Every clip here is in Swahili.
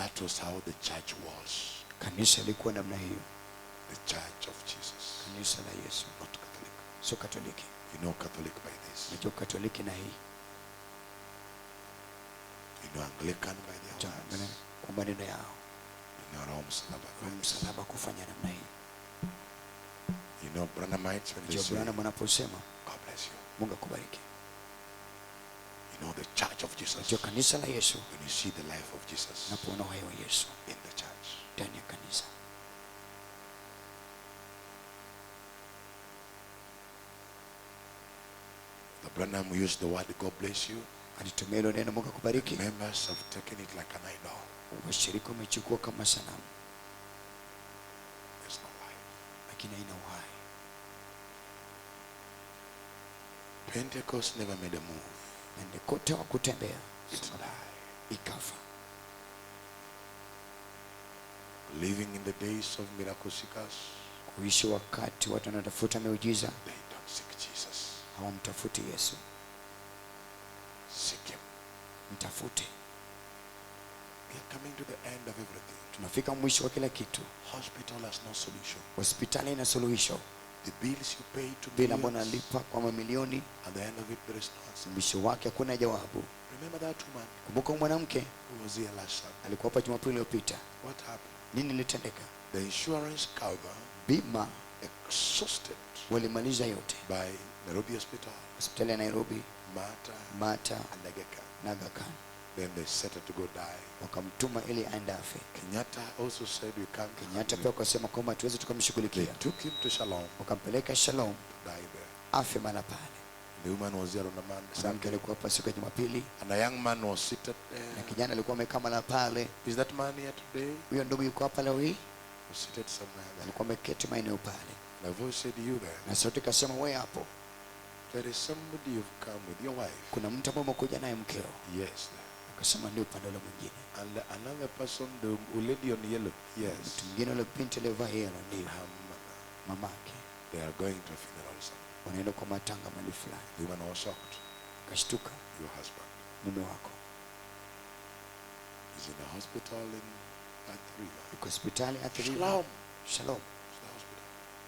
That was how the church was. Kanisa lilikuwa namna hiyo. The church of Jesus. Kanisa la Yesu. Not Catholic. So Katoliki. You know Catholic by this. Najua Katoliki na hii. You know Anglican by their words. Kwa maneno yao. You know Rome Salaba. Msalaba kufanya namna hii. You know Branhamites when they say, Branham anaposema, God bless you. Mungu akubariki. You know the church of Jesus. Najua kanisa la Yesu. When you see the life of Jesus Napoona uhai wa Yesu in the church. ndani ya kanisa. The Branham used the word God bless you. Alitumia hilo neno Mungu akubariki. Members have taken it like an idol. Washirika wamechukua kama sanamu. There's no life. Lakini haina uhai. Pentecost never made a move. Pentekoste hakutembea. It died. Ikafa. Living in the days of miracle seekers, Kuishi wakati watu wanatafuta miujiza, they don't seek Jesus. hawamtafuti Yesu. Seek him. Mtafute. We are coming to the end of everything. Tunafika mwisho wa kila kitu. Hospital has no solution. Hospitali ina suluhisho. The bills you pay to Bila mbona millions, lipa kwa mamilioni, at the end of it there is no answer. mwisho wake hakuna jawabu. Remember that woman Kumbuka mwanamke who was here last Sunday? alikuwa hapa Jumapili iliyopita. What happened? Nini litendeka? The insurance cover Bima exhausted walimaliza yote. by Nairobi Hospital, Hospitali ya Nairobi, Mata and Aga Khan. na Aga Khan. Then they set her to go die. Wakamtuma ili aende afe. Kenyatta also said we can't. Kenyatta pia akasema kwamba tuweze They tukamshughulikia. took him to Shalom Wakampeleka Shalom to die there. afe mahali pale. The woman was there on the man Mwanamke Sunday, alikuwa hapa siku ya Jumapili and a young man was seated na there. kijana alikuwa amekaa mahali pale. Is that man here today? Huyo ndugu yuko hapa leo hii, Was seated somewhere there. alikuwa ameketi maeneo pale. My voice said, "You there? Na sauti kasema, wewe hapo, There is somebody you've come with your wife." kuna mtu ambaye umekuja naye mkeo. Yes. There. Akasema ndio, upande ule mwingine. And another person, the lady on yellow. Yes. Mtu mwingine yule binti aliyevaa hilo ndio Her mother. mamake. They are going to a funeral somewhere. Wanaenda kwa matanga mahali fulani. The woman was shocked. Kashtuka, Your husband mume wako is in a hospital in that river. yuko hospitali athiriwa. Shalom. Shalom. It's the hospital.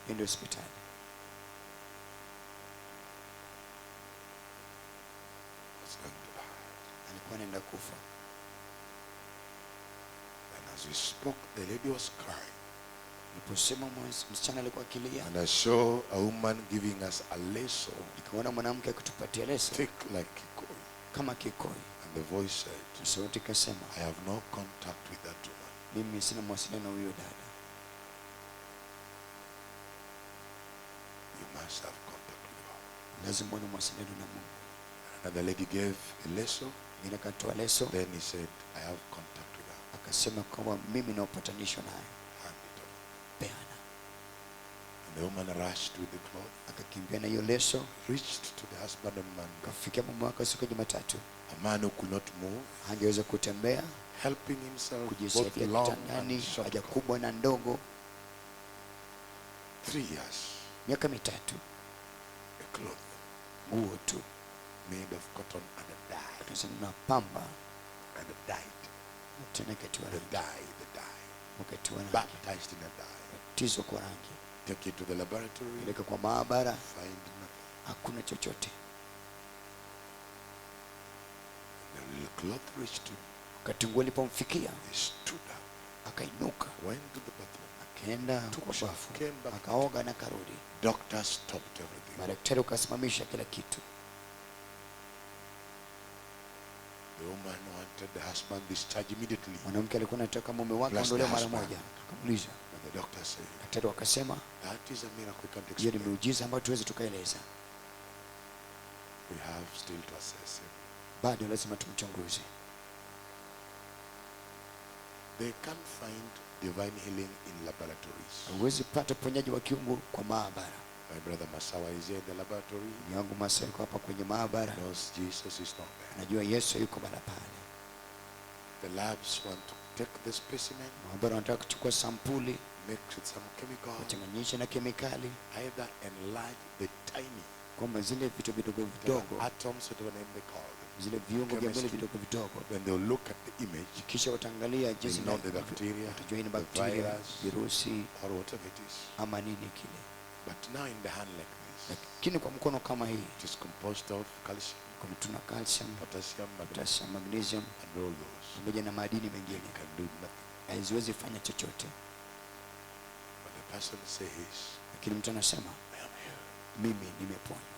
Hiyo ndio hospitali. Was going to die. Alikuwa anaenda kufa. And as we spoke, the lady was crying. Niliposema msichana alikuwa akilia, And I saw a woman giving us a lasso, nikaona mwanamke akitupatia leso thick like kikoi. kama kikoi. And the voice said, Na sauti kasema, "I have no contact with that woman." mimi sina mawasiliano na huyo dada. You must have contact with God. Lazima uwe na mawasiliano na Mungu. Another lady gave a lasso. Mwingine akatoa leso, Then he said, "I have contact with her." akasema kwamba mimi na upatanisho naye. Hand it over. Peana. And the woman rushed with the cloth, Akakimbia na hiyo leso, reached to the husband of man, akafikia mume wake siku ya Jumatatu. a man who could not move, Hangeweza kutembea, helping himself both kujisaidia long kitandani, and short. haja kubwa na ndogo. 3 years, Miaka mitatu, a cloth nguo tu, made of cotton and a dye, tunasema na pamba, and a dyed, na tena ikatiwa the rangi, dye, ukatiwa rangi, baptized in a dye. tizo kwa rangi. Take it to the laboratory, Peleka kwa maabara, find nothing. hakuna chochote. The little cloth reached him. Wakati nguo ilipomfikia, He stood up, akainuka, went to the bathroom, akaenda took kwa a shower, bafu, came back. akaoga na karudi. Doctors stopped everything. Madaktari wakasimamisha kila kitu. The woman wanted the husband discharged immediately. Mwanamke alikuwa anataka mume wake Bless aondolewe the mara husband. moja. Akamuuliza, But the doctor said, daktari wakasema, "That is a miracle we can't hiyo ni explain. miujiza ambayo tuwezi tukaeleza. We have still to assess him." Bado lazima tumchunguze. They can't find divine healing in laboratories. Huwezi pata uponyaji wa kiungu kwa maabara. My brother Masawa is here in the laboratory. Ndugu yangu Masa yuko hapa kwenye maabara. Knows Jesus is not there. Najua Yesu yuko bala pale. The labs want to take the specimen, Maabara wanataka kuchukua sampuli, mix with some chemical, kuchanganyisha na kemikali, either enlarge the tiny kwamba zile vitu vidogo the vidogo, atoms, whatever name they call them, zile viungo vya mwili chemistry, vidogo vidogo, when they'll look at the image, kisha wataangalia jinsi they'll know the bacteria, watajua hii ni the bakteria, virus, virusi or whatever it is. ama nini kile. But now in the hand like this, Lakini kwa mkono kama hii it is composed of calcium, kuna tuna calcium, potassium, potassium, magnesium and all those. pamoja na madini They mengine, can do nothing. haziwezi fanya chochote. But the person says, Lakini mtu anasema I am here. mimi nimeponywa.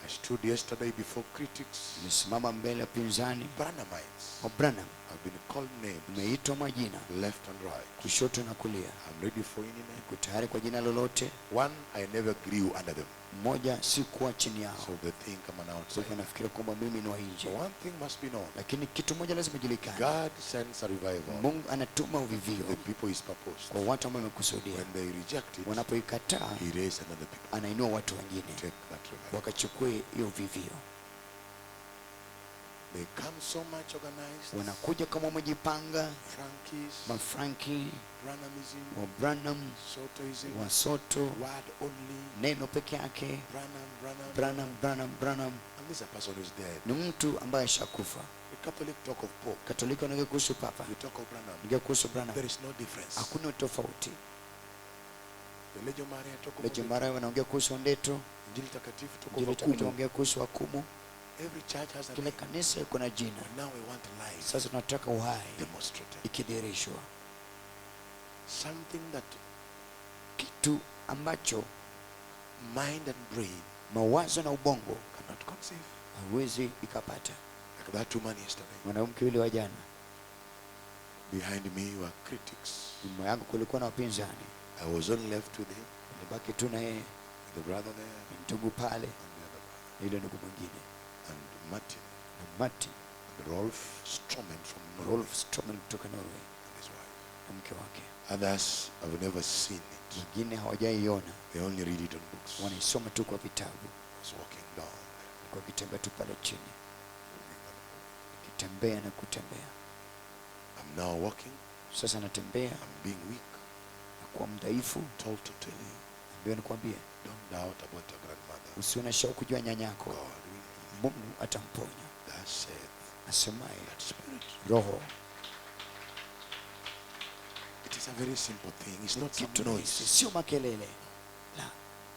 I stood yesterday before critics, Nimesimama mbele ya pinzani Branhamites. wa Branham, I've been called names, nimeitwa majina left and right. kushoto na kulia. I'm ready for any name. Niko tayari kwa jina lolote. One, I never grew under them. Mmoja si kuwa chini yao, So they think I'm an kwa outsider. hivyo nafikiri kwamba mimi ni wa So nje. one thing must be known. Lakini kitu moja lazima julikane, God sends a revival Mungu anatuma to uvivio the people he's purposed. kwa watu ambao wamekusudia. When they reject it, Wanapoikataa he raises another people anainua watu wengine to take that revival. wakachukue hiyo vivio. They come so much organized. Wanakuja kama wamejipanga, Frankies, mafranki Branhamism, wa Branham, Sotoism, wa Soto, word only, neno peke yake, Branham. Branham. And this is a person who's dead. Ni mtu ambaye ashakufa. The Catholic talk of Pope. Katoliki wanaongea kuhusu Papa, You talk of Branham. wanaongea kuhusu Branham. There is no difference. Hakuna tofauti. The Legio Maria talk of Lejo Ondeto. mara wanaongea kuhusu Ondeto, Injili Takatifu talk Injili of Takatifu Akumu. wanaongea kuhusu Akumu. Every church has a Kila name. kanisa iko na jina. But now we want life Sasa tunataka uhai demonstrated. ikidhihirishwa, Something that kitu ambacho mind and brain mawazo na ubongo cannot conceive. hawezi ikapata. Like that woman yesterday. Mwanamke yule wa jana, Behind me were critics. nyuma yangu kulikuwa na wapinzani, I was only left with him, nilibaki tu na yeye, the brother there, ndugu pale and the other brother, na yule ndugu mwingine, and Martin, na Martin and Rolf Stroman from Norway, Rolf Stroman kutoka Norway and his wife. na mke wake. Others have never seen it. Wengine hawajaiona, They only read it on books. wanaisoma tu kwa vitabu. I was walking down, Kwa kitembea tu pale chini, moving on. kitembea na kutembea. I'm now walking. Sasa natembea I'm being weak. na kuwa mdhaifu. Told to tell you, Ambiwa nikwambie, don't doubt about your grandmother. usiwe na shauku juu ya nyanyako, God will heal. Mungu atamponya. That said, Asemaye that spirit. Roho. It is a very simple thing. It's not Kitu some rahisi, noise. sio makelele. La,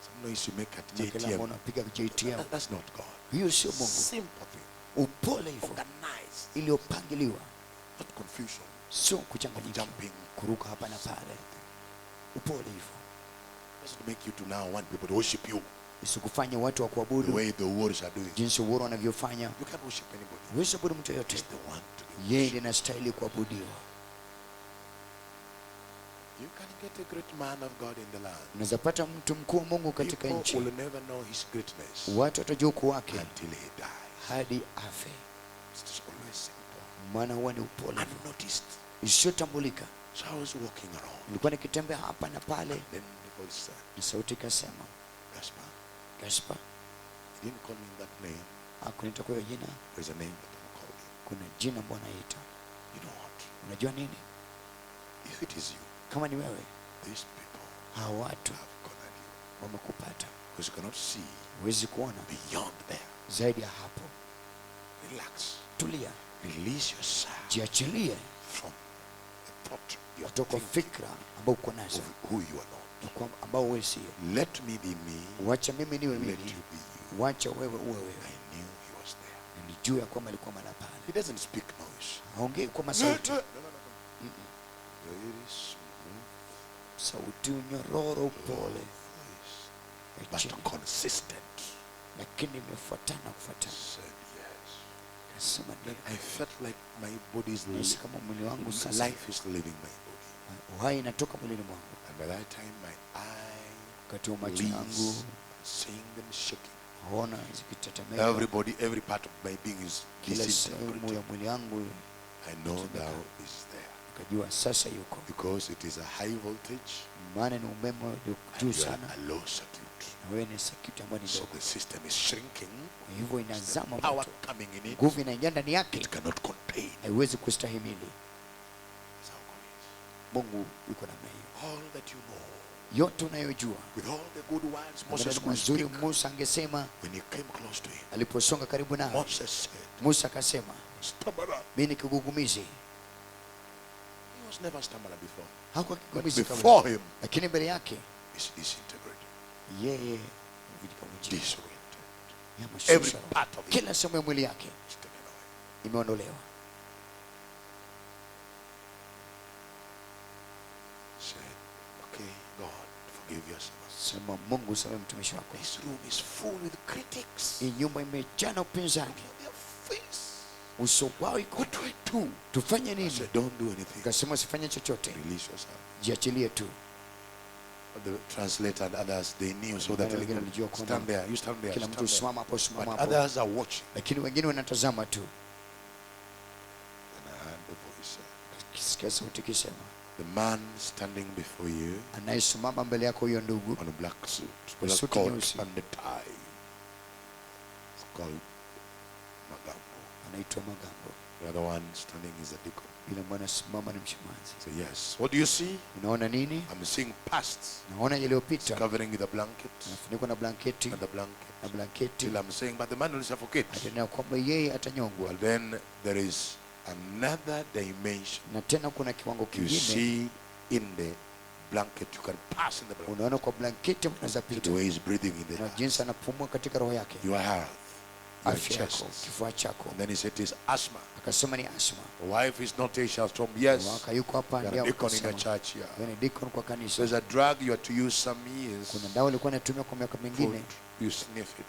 Some noise you make at makelele ambayo JTM. unapiga JTM, That's not God. hiyo sio Mungu. Simple thing. Upole hivyo, Organized. iliyopangiliwa, Not confusion. sio kuchanganyika, Jumping. kuruka hapa na pale. Upole hivyo, Doesn't make you to now want people to worship you isikufanye watu wa the kuabudu way the words are doing. jinsi uoro wanavyofanya. You can't worship anybody. Huwezi abudu mtu yoyote, Just the one to be yeye worshipped. ndiye anastahili kuabudiwa. You can get a great man of God in the land. Unaweza pata mtu mkuu wa Mungu katika People nchi, will never know his greatness watu watajua ukuu wake until he dies. hadi afe, It's always simple. maana huwa ni upole hivyo, Unnoticed. isiyotambulika. So I was walking around. Nilikuwa nikitembea hapa na pale, Then the voice said, na sauti ikasema, Gasper, Gasper. he didn't call me that name. Hakuniita kwa hiyo jina, There's a name that I'm calling. kuna jina Bwana anaita. You know what? Unajua nini? If it is you, Kama ni wewe, these people hawa watu have cornered you. wamekupata, Because you cannot see huwezi kuona beyond there. zaidi ya hapo. Relax. Tulia, Release yourself jiachilie from the thought you're kutoka thinking fikra ambao uko nazo of who you are not. na ambao wewe sio. Let me be me. Wacha mimi niwe Let mimi, you be you. wacha wewe uwe wewe. I knew he was there. Nilijua ya kwamba alikuwa mahali pale. He doesn't speak noise. Haongei kwa masauti, No. Mm-mm. Very smooth sauti unyororo, upole, voice, ya chini, but consistent. lakini imefuatana kufuatana. Said yes. Nasema Then ndio, I felt like my body is nahisi kama mwili wangu sasa life is leaving my body. uhai inatoka mwilini mwangu. And by that time my eye Wakati wa macho leaves, yangu seeing them shaking. naona zikitetemeka, Everybody, every part of my being is kila sehemu ya mwili yangu I know thou is there. nikajua sasa yuko, Because it is a high voltage maana ni umeme ulio juu and you are sana a low circuit. na wewe ni sakiti ambayo ni So ndogo, the system is shrinking. kwa hivyo inazama Power moto, coming in it, nguvu inaingia ndani yake, it cannot contain. haiwezi kustahimili. That's how God is. Mungu yuko namna hiyo. All that you know yote unayojua. With all the good words Na Moses maneno could mazuri speak, Musa angesema. when he came close to him, Aliposonga karibu naye, Moses said, Musa akasema, stammerer. mimi ni kigugumizi. He was never stammerer before. Hakuwa But kigugumizi before kabla, him lakini mbele yake is disintegrated, yeye disoriented. ya Every mashusha, part of him kila sehemu ya mwili yake is taken away. imeondolewa. Said, okay, God, forgive your servant. Sema, Mungu samehe mtumishi wako. This room is full with critics. Hii nyumba imejaa na upinzani. Their face. Uso wao iko, What do I do? tufanye I nini? said, don't do anything. Akasema usifanye chochote, Release yourself. jiachilie tu. The translator and others, they knew, so that Wale they wengine could walijua kwamba stand there. You stand there. kila Stand mtu there. simama hapo, simama But hapo, others are watching. lakini wengine wanatazama tu. And I heard the voice say, Kisikia sauti kisema, the man standing before you anayesimama mbele yako, huyo ndugu on a black suit, Kwa with a suti coat nyeusi. and a tie, it's called Magambo. anaitwa Magambo. The other one standing is a deacon. Yule mwana simama ni mshemazi. So yes, what do you see? Unaona nini? I'm seeing past, Naona yaliyopita, covering with a blanket nafunikwa na blanketi, and the blanket. na blanketi, Till I'm saying, but the man will suffocate. atanena kwamba yeye atanyongwa. But then there is another dimension. Na tena kuna kiwango You kingine, see in the blanket, you can pass in the blanket. unaona kwa blanketi unaweza The pita, way he's breathing in the na air. jinsi anapumua katika roho yake, Your health, your afya yako, chest. kifua chako. And then he said it is asthma. Akasema ni asma. Wife is not here, shall storm. Yes. Waka yuko hapa, You're a ndio deacon in the akasema. church here. Wewe ni deacon kwa kanisa. There's a drug you had to use some years. Kuna dawa ilikuwa inatumia kwa miaka mingine, Food, you sniff it.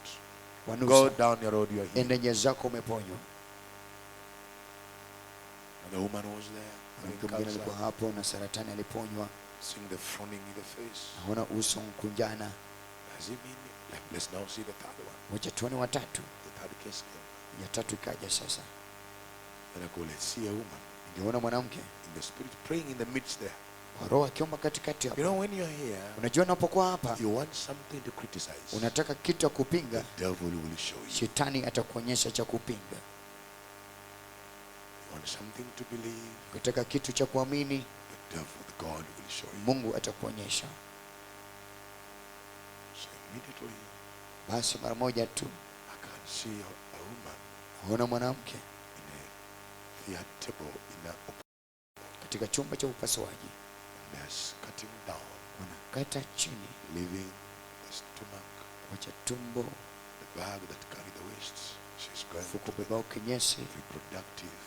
Go wanusa, down your road, you are healed. enda njia zako, umeponywa. And the woman was there. Mwanamke having mwingine alikuwa cancer, hapo na saratani, aliponywa. seeing the frowning in the face. Naona uso mkunjana. Does it mean? Let's now see the third one. Wacha tuone watatu. The third case came. Ya tatu ikaja sasa. And I go, let's see a woman Ningeona mwanamke in the spirit praying in the midst there. kwa roho akiomba katikati You hapo. know, when you're here, Unajua unapokuwa hapa, you want something to criticize. unataka kitu ya kupinga, The devil will show you. shetani atakuonyesha cha kupinga. You want something to believe. Unataka kitu cha kuamini, The devil, God will show you. Mungu atakuonyesha. So immediately, Basi mara moja tu I can see a woman naona mwanamke in a theater, in a katika chumba cha upasuaji, nurse cutting down, wanakata chini, leaving the stomach, wacha tumbo, the bag that carry the waist. She's going mfuko to the bebao kinyesi, reproductive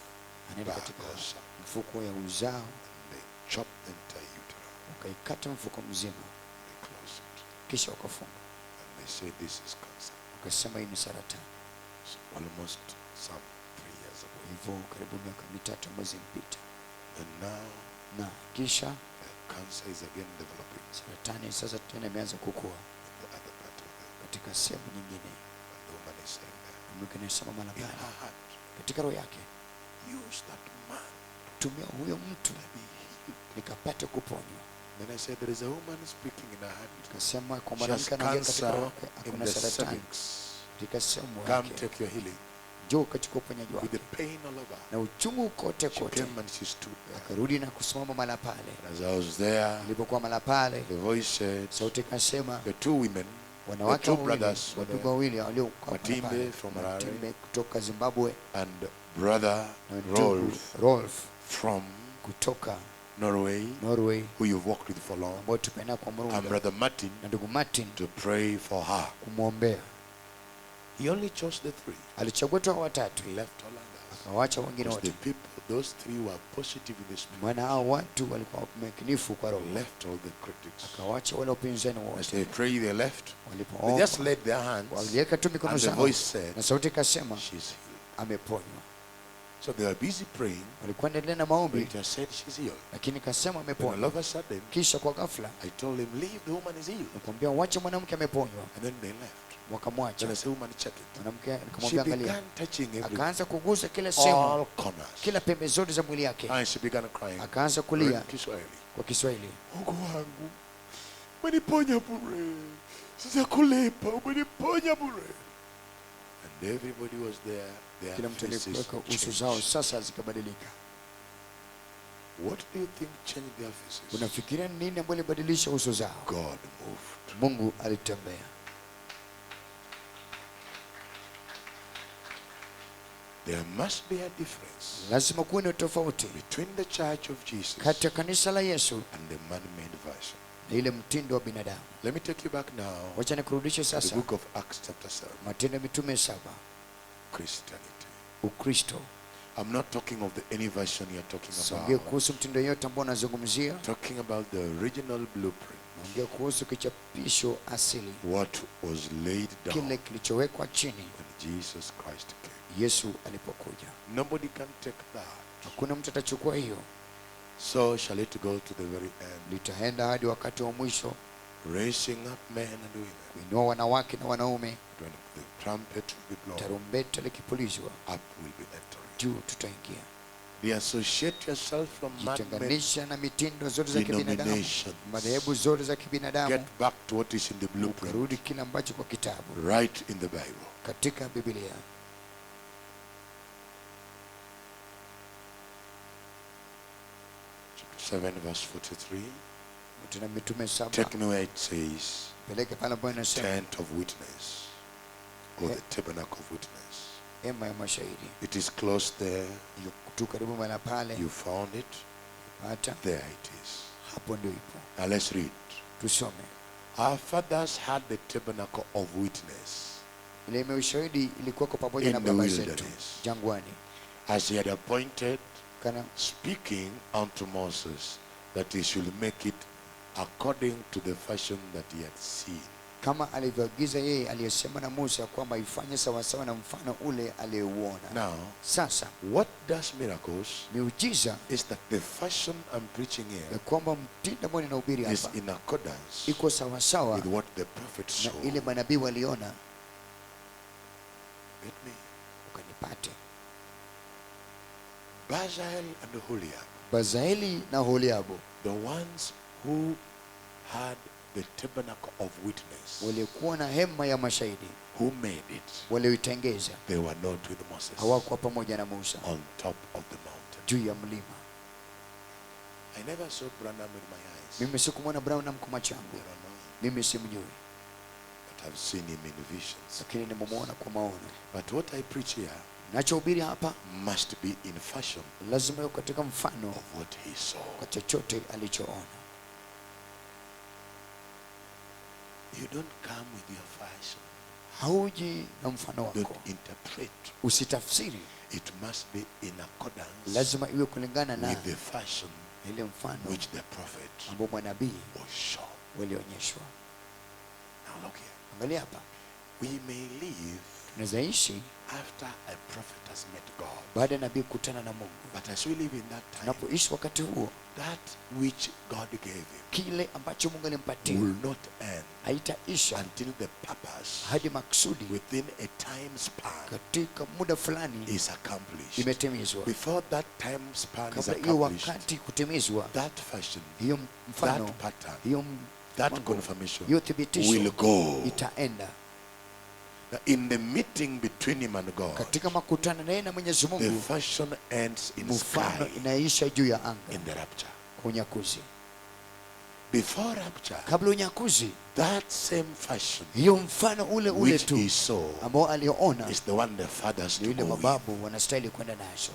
anaenda bag katika also. mfuko ya uzao, And they chop the entire uterus. wakaikata mfuko mzima, They close it. kisha wakafunga, And they say this is cancer. wakasema hii ni saratani. It's almost some 3 years ago. Hivyo karibu miaka mitatu ambayo zimepita, And now na kisha the cancer is again developing saratani sasa tena imeanza kukua in the other part of the. katika sehemu nyingine. And the woman is saying that Mke anasema mara in pale her heart, katika roho yake, use that man tumia huyo mtu to be healed. nikapate kuponywa. Then I said there is a woman speaking in her heart. Akasema kwa She has mwanamke anaongea katika roho cancer yake, in akuna the saratani cervix. katika sehemu Come yake. take your healing. Njoo katika uponyaji With wake, the pain all over. na uchungu kote She kote. came and she stood there. Akarudi na kusimama mala pale. And as I was there, Alipokuwa mala pale, the voice said, sauti ikasema, the two women, the wanawake two wawili, brothers were wadogo there, wawili waliokuwa Matimbe pale, from Harare, Matimbe kutoka Zimbabwe and brother na ndugu Rolf Rolf from kutoka Norway, Norway, who you've worked with for long, ambao tumeenda kwa and muda, brother Martin na ndugu Martin to pray for her. kumwombea. He only chose the three. Alichagua tu hao watatu, He left all others. akawacha wengine Because the wote, people, those three were positive in the spirit. maana hao watu walikuwa makinifu kwa roho. He left all the critics. Akawacha wale upinzani As wote. they prayed, they left. They Walipoomba just laid their hands, waliweka tu mikono and the zao, voice said, na sauti ikasema she's healed. ameponywa. So they were busy praying, Walikuwa endelea na but maombi, it has said she's healed. lakini kasema Then all ameponywa. of a sudden, Kisha kwa ghafla I told him, leave, the woman is healed. nikamwambia wacha mwanamke ameponywa, And then they left. wakamwacha. Then I said, woman, check it. Mwanamke She nikamwambia angalia, began touching everything, akaanza kugusa kila sehemu, all corners. kila pembe zote za mwili yake, And she began crying. akaanza kulia Kiswahili. kwa Kiswahili, Mungu wangu, umeniponya bure. Sijakulipa, umeniponya bure. And everybody was there. Their kila mtu faces alikuweka uso changed. zao sasa zikabadilika. What do you think changed their faces? Unafikiria nini ambayo ilibadilisha uso zao? God moved. Mungu alitembea. There must be a difference Lazima kuwe na tofauti between the church of Jesus kati ya kanisa la Yesu and the man-made version. na ile mtindo wa binadamu. Let me take you back now Wacha nikurudishe to the sasa book of Acts chapter 7. Matendo ya Mitume 7. Christianity. Ukristo. I'm not talking of the any version you're talking Siongee about. kuhusu mtindo yote ambao unazungumzia. Talking about the original blueprint. Naongea kuhusu kichapisho asili. What was laid down Kile kilichowekwa chini when Jesus Christ came. Yesu alipokuja. Nobody can take that. Hakuna mtu atachukua hiyo. So shall it go to the very end, Litaenda hadi wakati wa mwisho, raising up men and women. kuinua wanawake na wanaume. When the trumpet will be blown, Tarumbeta likipulizwa, up will be entering. juu tutaingia. Deassociate yourself from man-made. Jitenganisha na mitindo zote za kibinadamu, Denominations. madhehebu zote za kibinadamu. Get back to what is in the blueprint. Rudi kile ambacho kwa kitabu, Right in the Bible. katika Biblia. Chapter 7 verse 43. Tuna Mitume 7. Take me where it says Peleke pale ambapo inasema tent of witness, or the tabernacle of witness. hema ya mashahidi. It is close there. Tu karibu mahali pale. You found it. Pata. There it is. Hapo ndio ipo. Now let's read. Tusome. Our fathers had the tabernacle of witness Ile hema ya ushahidi ilikuwa kwa pamoja in na the baba zetu wilderness, jangwani. as he had appointed, Kana speaking unto Moses that he should make it according to the fashion that he had seen. kama alivyoagiza yeye aliyesema na Musa kwamba ifanye sawasawa na mfano ule aliyeuona. Now, Sasa what does miracles miujiza is that the fashion I'm preaching ya here kwamba mtindo ambao ninahubiri is hapa in accordance iko sawasawa with what the prophet na saw. ile manabii waliona. Get me? Ukanipate. Bazael and Holiab, Bazaeli na Holiabu, the ones who had the tabernacle of witness, walikuwa na hema ya mashahidi, who made it, walioitengeza, they were not with Moses hawakuwa pamoja na Musa on top of the mountain. juu ya mlima. I never saw Branham with my eyes. Mimi sikumwona Branham kwa macho I yangu, don't know him, mimi simjui, but I've seen him in visions. lakini nimemwona kwa maono. But what I preach here Nachohubiri hapa must be in fashion lazima iwe katika mfano of what he saw. kwa chochote alichoona. You don't come with your fashion. Hauji na mfano wako, Don't interpret. usitafsiri, It must be in accordance lazima iwe kulingana na with the fashion ile mfano which the prophet ambao manabii was shown. walionyeshwa. Now look here. Angalia hapa, We may live tunaweza ishi after a prophet has met God. baada ya nabii kukutana na Mungu. But as we live in that time, Tunapoishi wakati huo, that which God gave him kile ambacho Mungu alimpatia will not end haitaisha until the purpose hadi maksudi within a time span katika muda fulani is accomplished. imetimizwa. Before that time span is Kabla hiyo accomplished, wakati kutimizwa, that fashion, hiyo mfano, that pattern, hiyo that mambo, confirmation hiyo will thibitisho go. itaenda. Now, in the meeting between him and God, Katika makutano na yeye na Mwenyezi the Mungu, fashion ends in mfano sky, inaisha juu ya anga in the rapture. kwa unyakuzi. Before rapture, Kabla unyakuzi, that same fashion hiyo mfano ule ule which tu he saw ambao aliona is the one the fathers to ndio ile go with. mababu wanastahili kwenda nazo.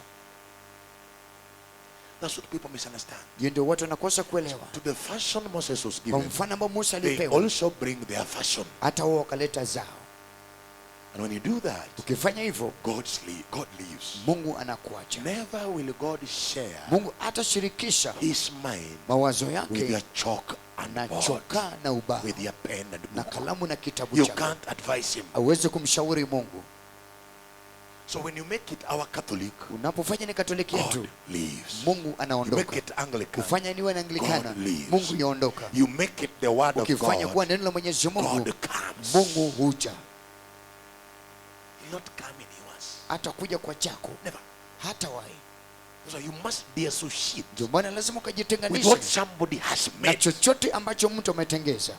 That's what people misunderstand. Hiyo ndio watu wanakosa kuelewa. To the fashion Moses was Kwa given, mfano ambao Musa they alipewa, also bring their fashion. hata wao wakaleta zao. And when you do that, Ukifanya hivyo, God leaves. Mungu anakuacha. Never will God share Mungu atashirikisha his mind mawazo with yake your chalk and na board, chokaa na ubao with your pen and na book. kalamu na kitabu You chake. can't advise him. Aweze kumshauri Mungu. So when you make it our Catholic, Unapofanya ni Katoliki yetu, God leaves. Mungu You make anaondoka. it Anglican, Kufanya niwe na Anglikana, God leaves. Mungu yaondoka. You make it the word of Ukifanya kuwa God, neno la Mwenyezi Mungu, God comes. Mungu huja. He'll not come in yours. Atakuja kwa chako, Never. hata wahi. So you must be associated Ndio maana lazima with ukajitenganisha what somebody has na made. chochote ambacho mtu ametengeza.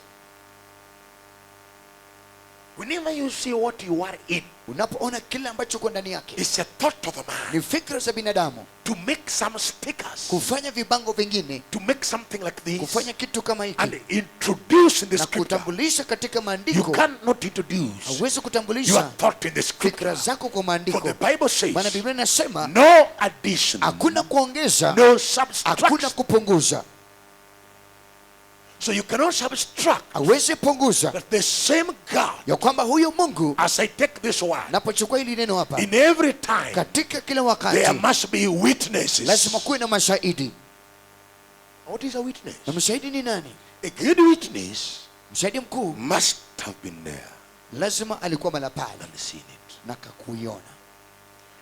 Whenever you see what you are in, unapoona kile ambacho uko ndani yake, it's a thought of a man ni fikra za binadamu, to make some stickers, kufanya vibango vingine, to make something like this, kufanya kitu kama hiki and introduce in the na scripture. kutambulisha katika You maandiko. cannot introduce Hauwezi your kutambulisha thought in the fikra scripture. zako kwa For maandiko, the Bible says, maana Biblia inasema no addition, hakuna kuongeza, no hakuna subtraction. kupunguza. So you cannot subtract Hauwezi punguza that the same God, ya kwamba huyo Mungu, as I take this word, napochukua hili neno hapa, in every time katika kila there wakati must be witnesses. lazima kuwe na mashahidi. What is a witness? Na mshahidi ni nani? A good witness Mshahidi mkuu must have been there lazima alikuwa mahali pale and seen it. na kakuiona,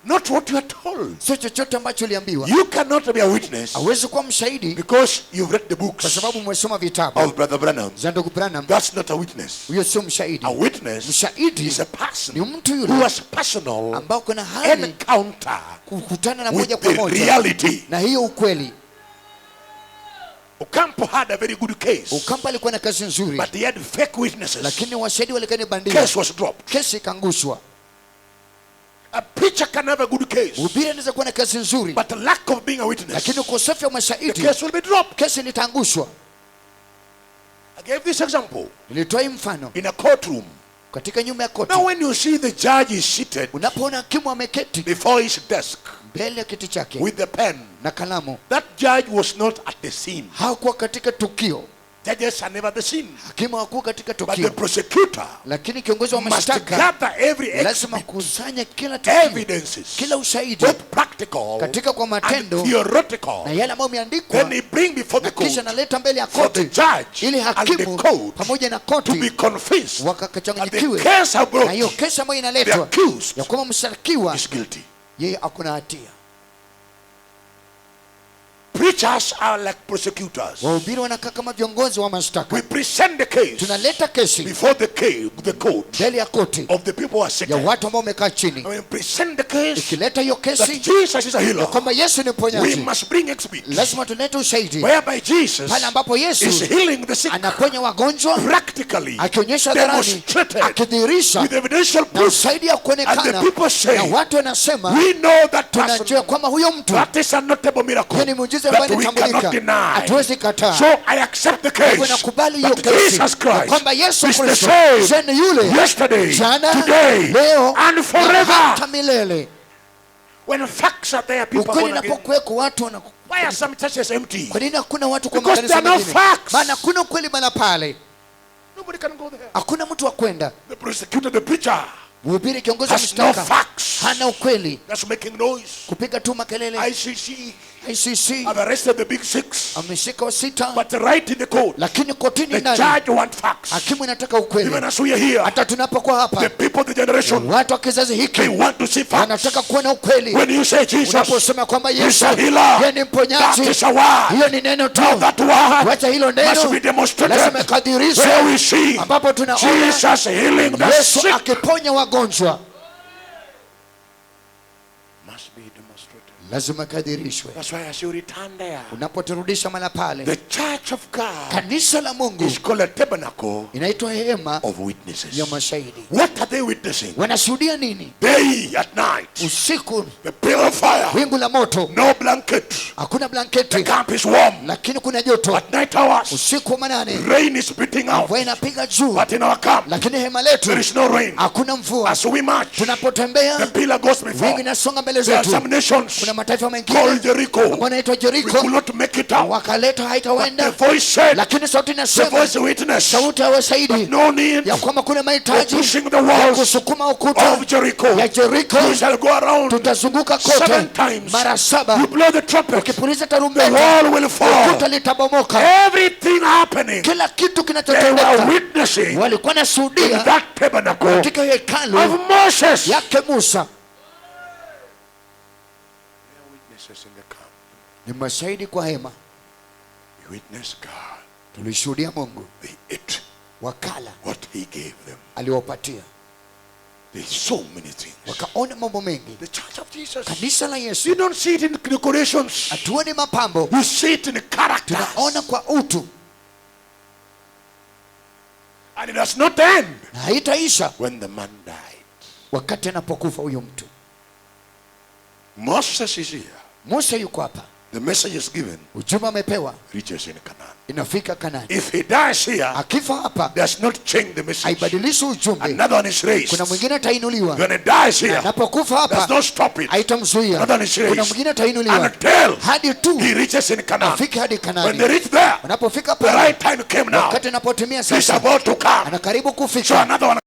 Not what you are told. sio chochote ambacho uliambiwa. You cannot be a witness Hawezi kuwa mshahidi because you've read the kwa books sababu umesoma vitabu of Brother Branham. za ndugu Branham. That's not a witness. Huyo sio mshahidi. A witness Mshahidi is a ni person mtu who yule has personal ambao kuna hali encounter kukutana na with moja kwa the moja reality. na hiyo ukweli. Ocampo had a very good case, Ukampa alikuwa na kazi nzuri, but he had fake witnesses. lakini washahidi walikuwa ni bandia. Case was dropped. Kesi ikaangushwa. A preacher can have a good case, Mhubiri anaweza kuwa na kazi nzuri, but the lack of being a witness, lakini ukosefu wa the mashahidi, case will be dropped. kesi litaangushwa. I gave this example Nilitoa hii mfano in a courtroom. katika nyumba ya koti. Now when you see the judge is seated Unapoona hakimu ameketi before his desk mbele ya kiti chake with the pen, na kalamu, that judge was not at the scene. hakuwa katika tukio. Judges are never at the scene. Hakimu hakuwa katika But the tukio, prosecutor lakini kiongozi wa must mashtaka gather every lazima exhibit, kusanya kila tukio, evidences, kila ushahidi both practical katika kwa and matendo theoretical. na yale ambayo yameandikwa, Then he bring before na the kisha court naleta mbele ya for the koti judge ili and the hakimu court pamoja na to be koti convinced that the wakachanganyikiwe case have na hiyo brought, kesi ambayo the inaletwa accused ya kwamba mshtakiwa is guilty. yeye hakuna hatia. Preachers are like prosecutors. Wahubiri wanakaa kama viongozi wa mashtaka. We present the case Tunaleta kesi before the court mbele ya koti of the people who are ya seated. watu ambao wamekaa chini. And we present the case Ikileta hiyo that kesi Jesus is a ya healer. kwamba Yesu ni We mponyaji, must bring exhibits lazima tulete ushahidi whereby Jesus pale ambapo is Yesu healing the sick anaponya wagonjwa, practically, akionyesha dharani, demonstrated akidhihirisha with evidential na proof. ushahidi ya And the kuonekana, people say, na watu wanasema we know that tunajua person. kwamba huyo mtu That is a notable miracle hiyo ni muujiza that ambayo we inatambulika, cannot deny. hatuwezi kataa. So I accept the Kwa hivyo case nakubali hiyo that kesi Jesus ya Christ kwamba Yesu is the Kristo same jana yule yesterday, jana, today, leo and na forever. hata milele. When facts are there, people are Ukweli born again. unapokuweko watu wana, Why are some churches empty? kwa nini hakuna watu kwa Because makanisa there are no mengine? facts. Maana hakuna ukweli bala pale, Nobody can go there. hakuna mtu wa kwenda. The prosecutor, the preacher, Mhubiri, kiongozi wa has no mashtaka facts. hana ukweli, That's making noise. kupiga tu makelele. ICC ICC have arrested the big six, ameshika wa sita, but right in the court, lakini kotini the ndani judge wants facts. hakimu inataka ukweli. Even as we are here, Hata tunapokuwa hapa, the people of the generation, watu wa kizazi they hiki want to see facts. wanataka kuona ukweli. When you say Jesus Unaposema kwamba is Yesu a healer, yeye ni that mponyaji, is a word. hiyo ni neno tu. Now that word Wacha hilo must be neno lazima demonstrated kadhirisho, where we see ambapo tunaona Jesus healing the Yesu sick. akiponya wagonjwa, Must be demonstrated. lazima kadhirishwe. That's why as you return there, Unapoturudisha mala pale, the church of God kanisa la Mungu is called a tabernacle inaitwa hema of witnesses. ya mashahidi. What are they witnessing? Wanashuhudia nini? Day at night, Usiku the pillar of fire, wingu la moto, no blanket, hakuna the blanketi, camp is warm. lakini kuna joto. At night hours, Usiku wa manane rain is beating out, mvua inapiga juu, but in our camp, lakini hema letu there is no rain. hakuna mvua. As we march, the Tunapotembea pillar goes before. wingu inasonga mbele There are zetu. some nations Kuna mataifa called mengine Jericho. ambao naitwa We Jericho, could not make it out. wakaleta But haitawenda, the voice said, lakini sauti the inasema, voice witness, sauti ya washaidi no need ya kwamba kuna of mahitaji pushing the ya walls kusukuma ukuta of Jericho. ya Jericho. You shall go around Tutazunguka 7 kote times. mara You 7, blow the trumpet, ukipuliza the tarumbeta wall will fall. ukuta litabomoka. Everything happening, Kila kitu they were kinachotendeka witnessing walikuwa in nashuhudia that tabernacle katika hekalu of Moses. yake Musa. They are witnesses in the camp. Ni mashahidi kwa hema. We witness God. Tulishuhudia Mungu, They ate wakala what He gave them. aliwapatia, They saw many things. wakaona mambo mengi. The church of Jesus, Kanisa la you Yesu don't see it in decorations. hatuoni mapambo, You see it in character. tunaona kwa utu. And it does not end na haitaisha when the man died. wakati anapokufa huyo mtu. Moses is here. Musa yuko hapa. The message is given. Ujumbe amepewa. Reaches in Canaan. Inafika Kanani. If he dies here, akifa hapa, does not change the message. haibadilishi ujumbe. Another one is raised. Kuna mwingine atainuliwa. When he dies here, anapokufa hapa, does not stop it. haitamzuia. Another one is raised. Kuna mwingine atainuliwa. Until hadi tu he reaches in Canaan. afike hadi Kanani. When they reach there, wanapofika the pale, right time came now. wakati anapotimia He's sasa, about to come. anakaribu kufika. So another one.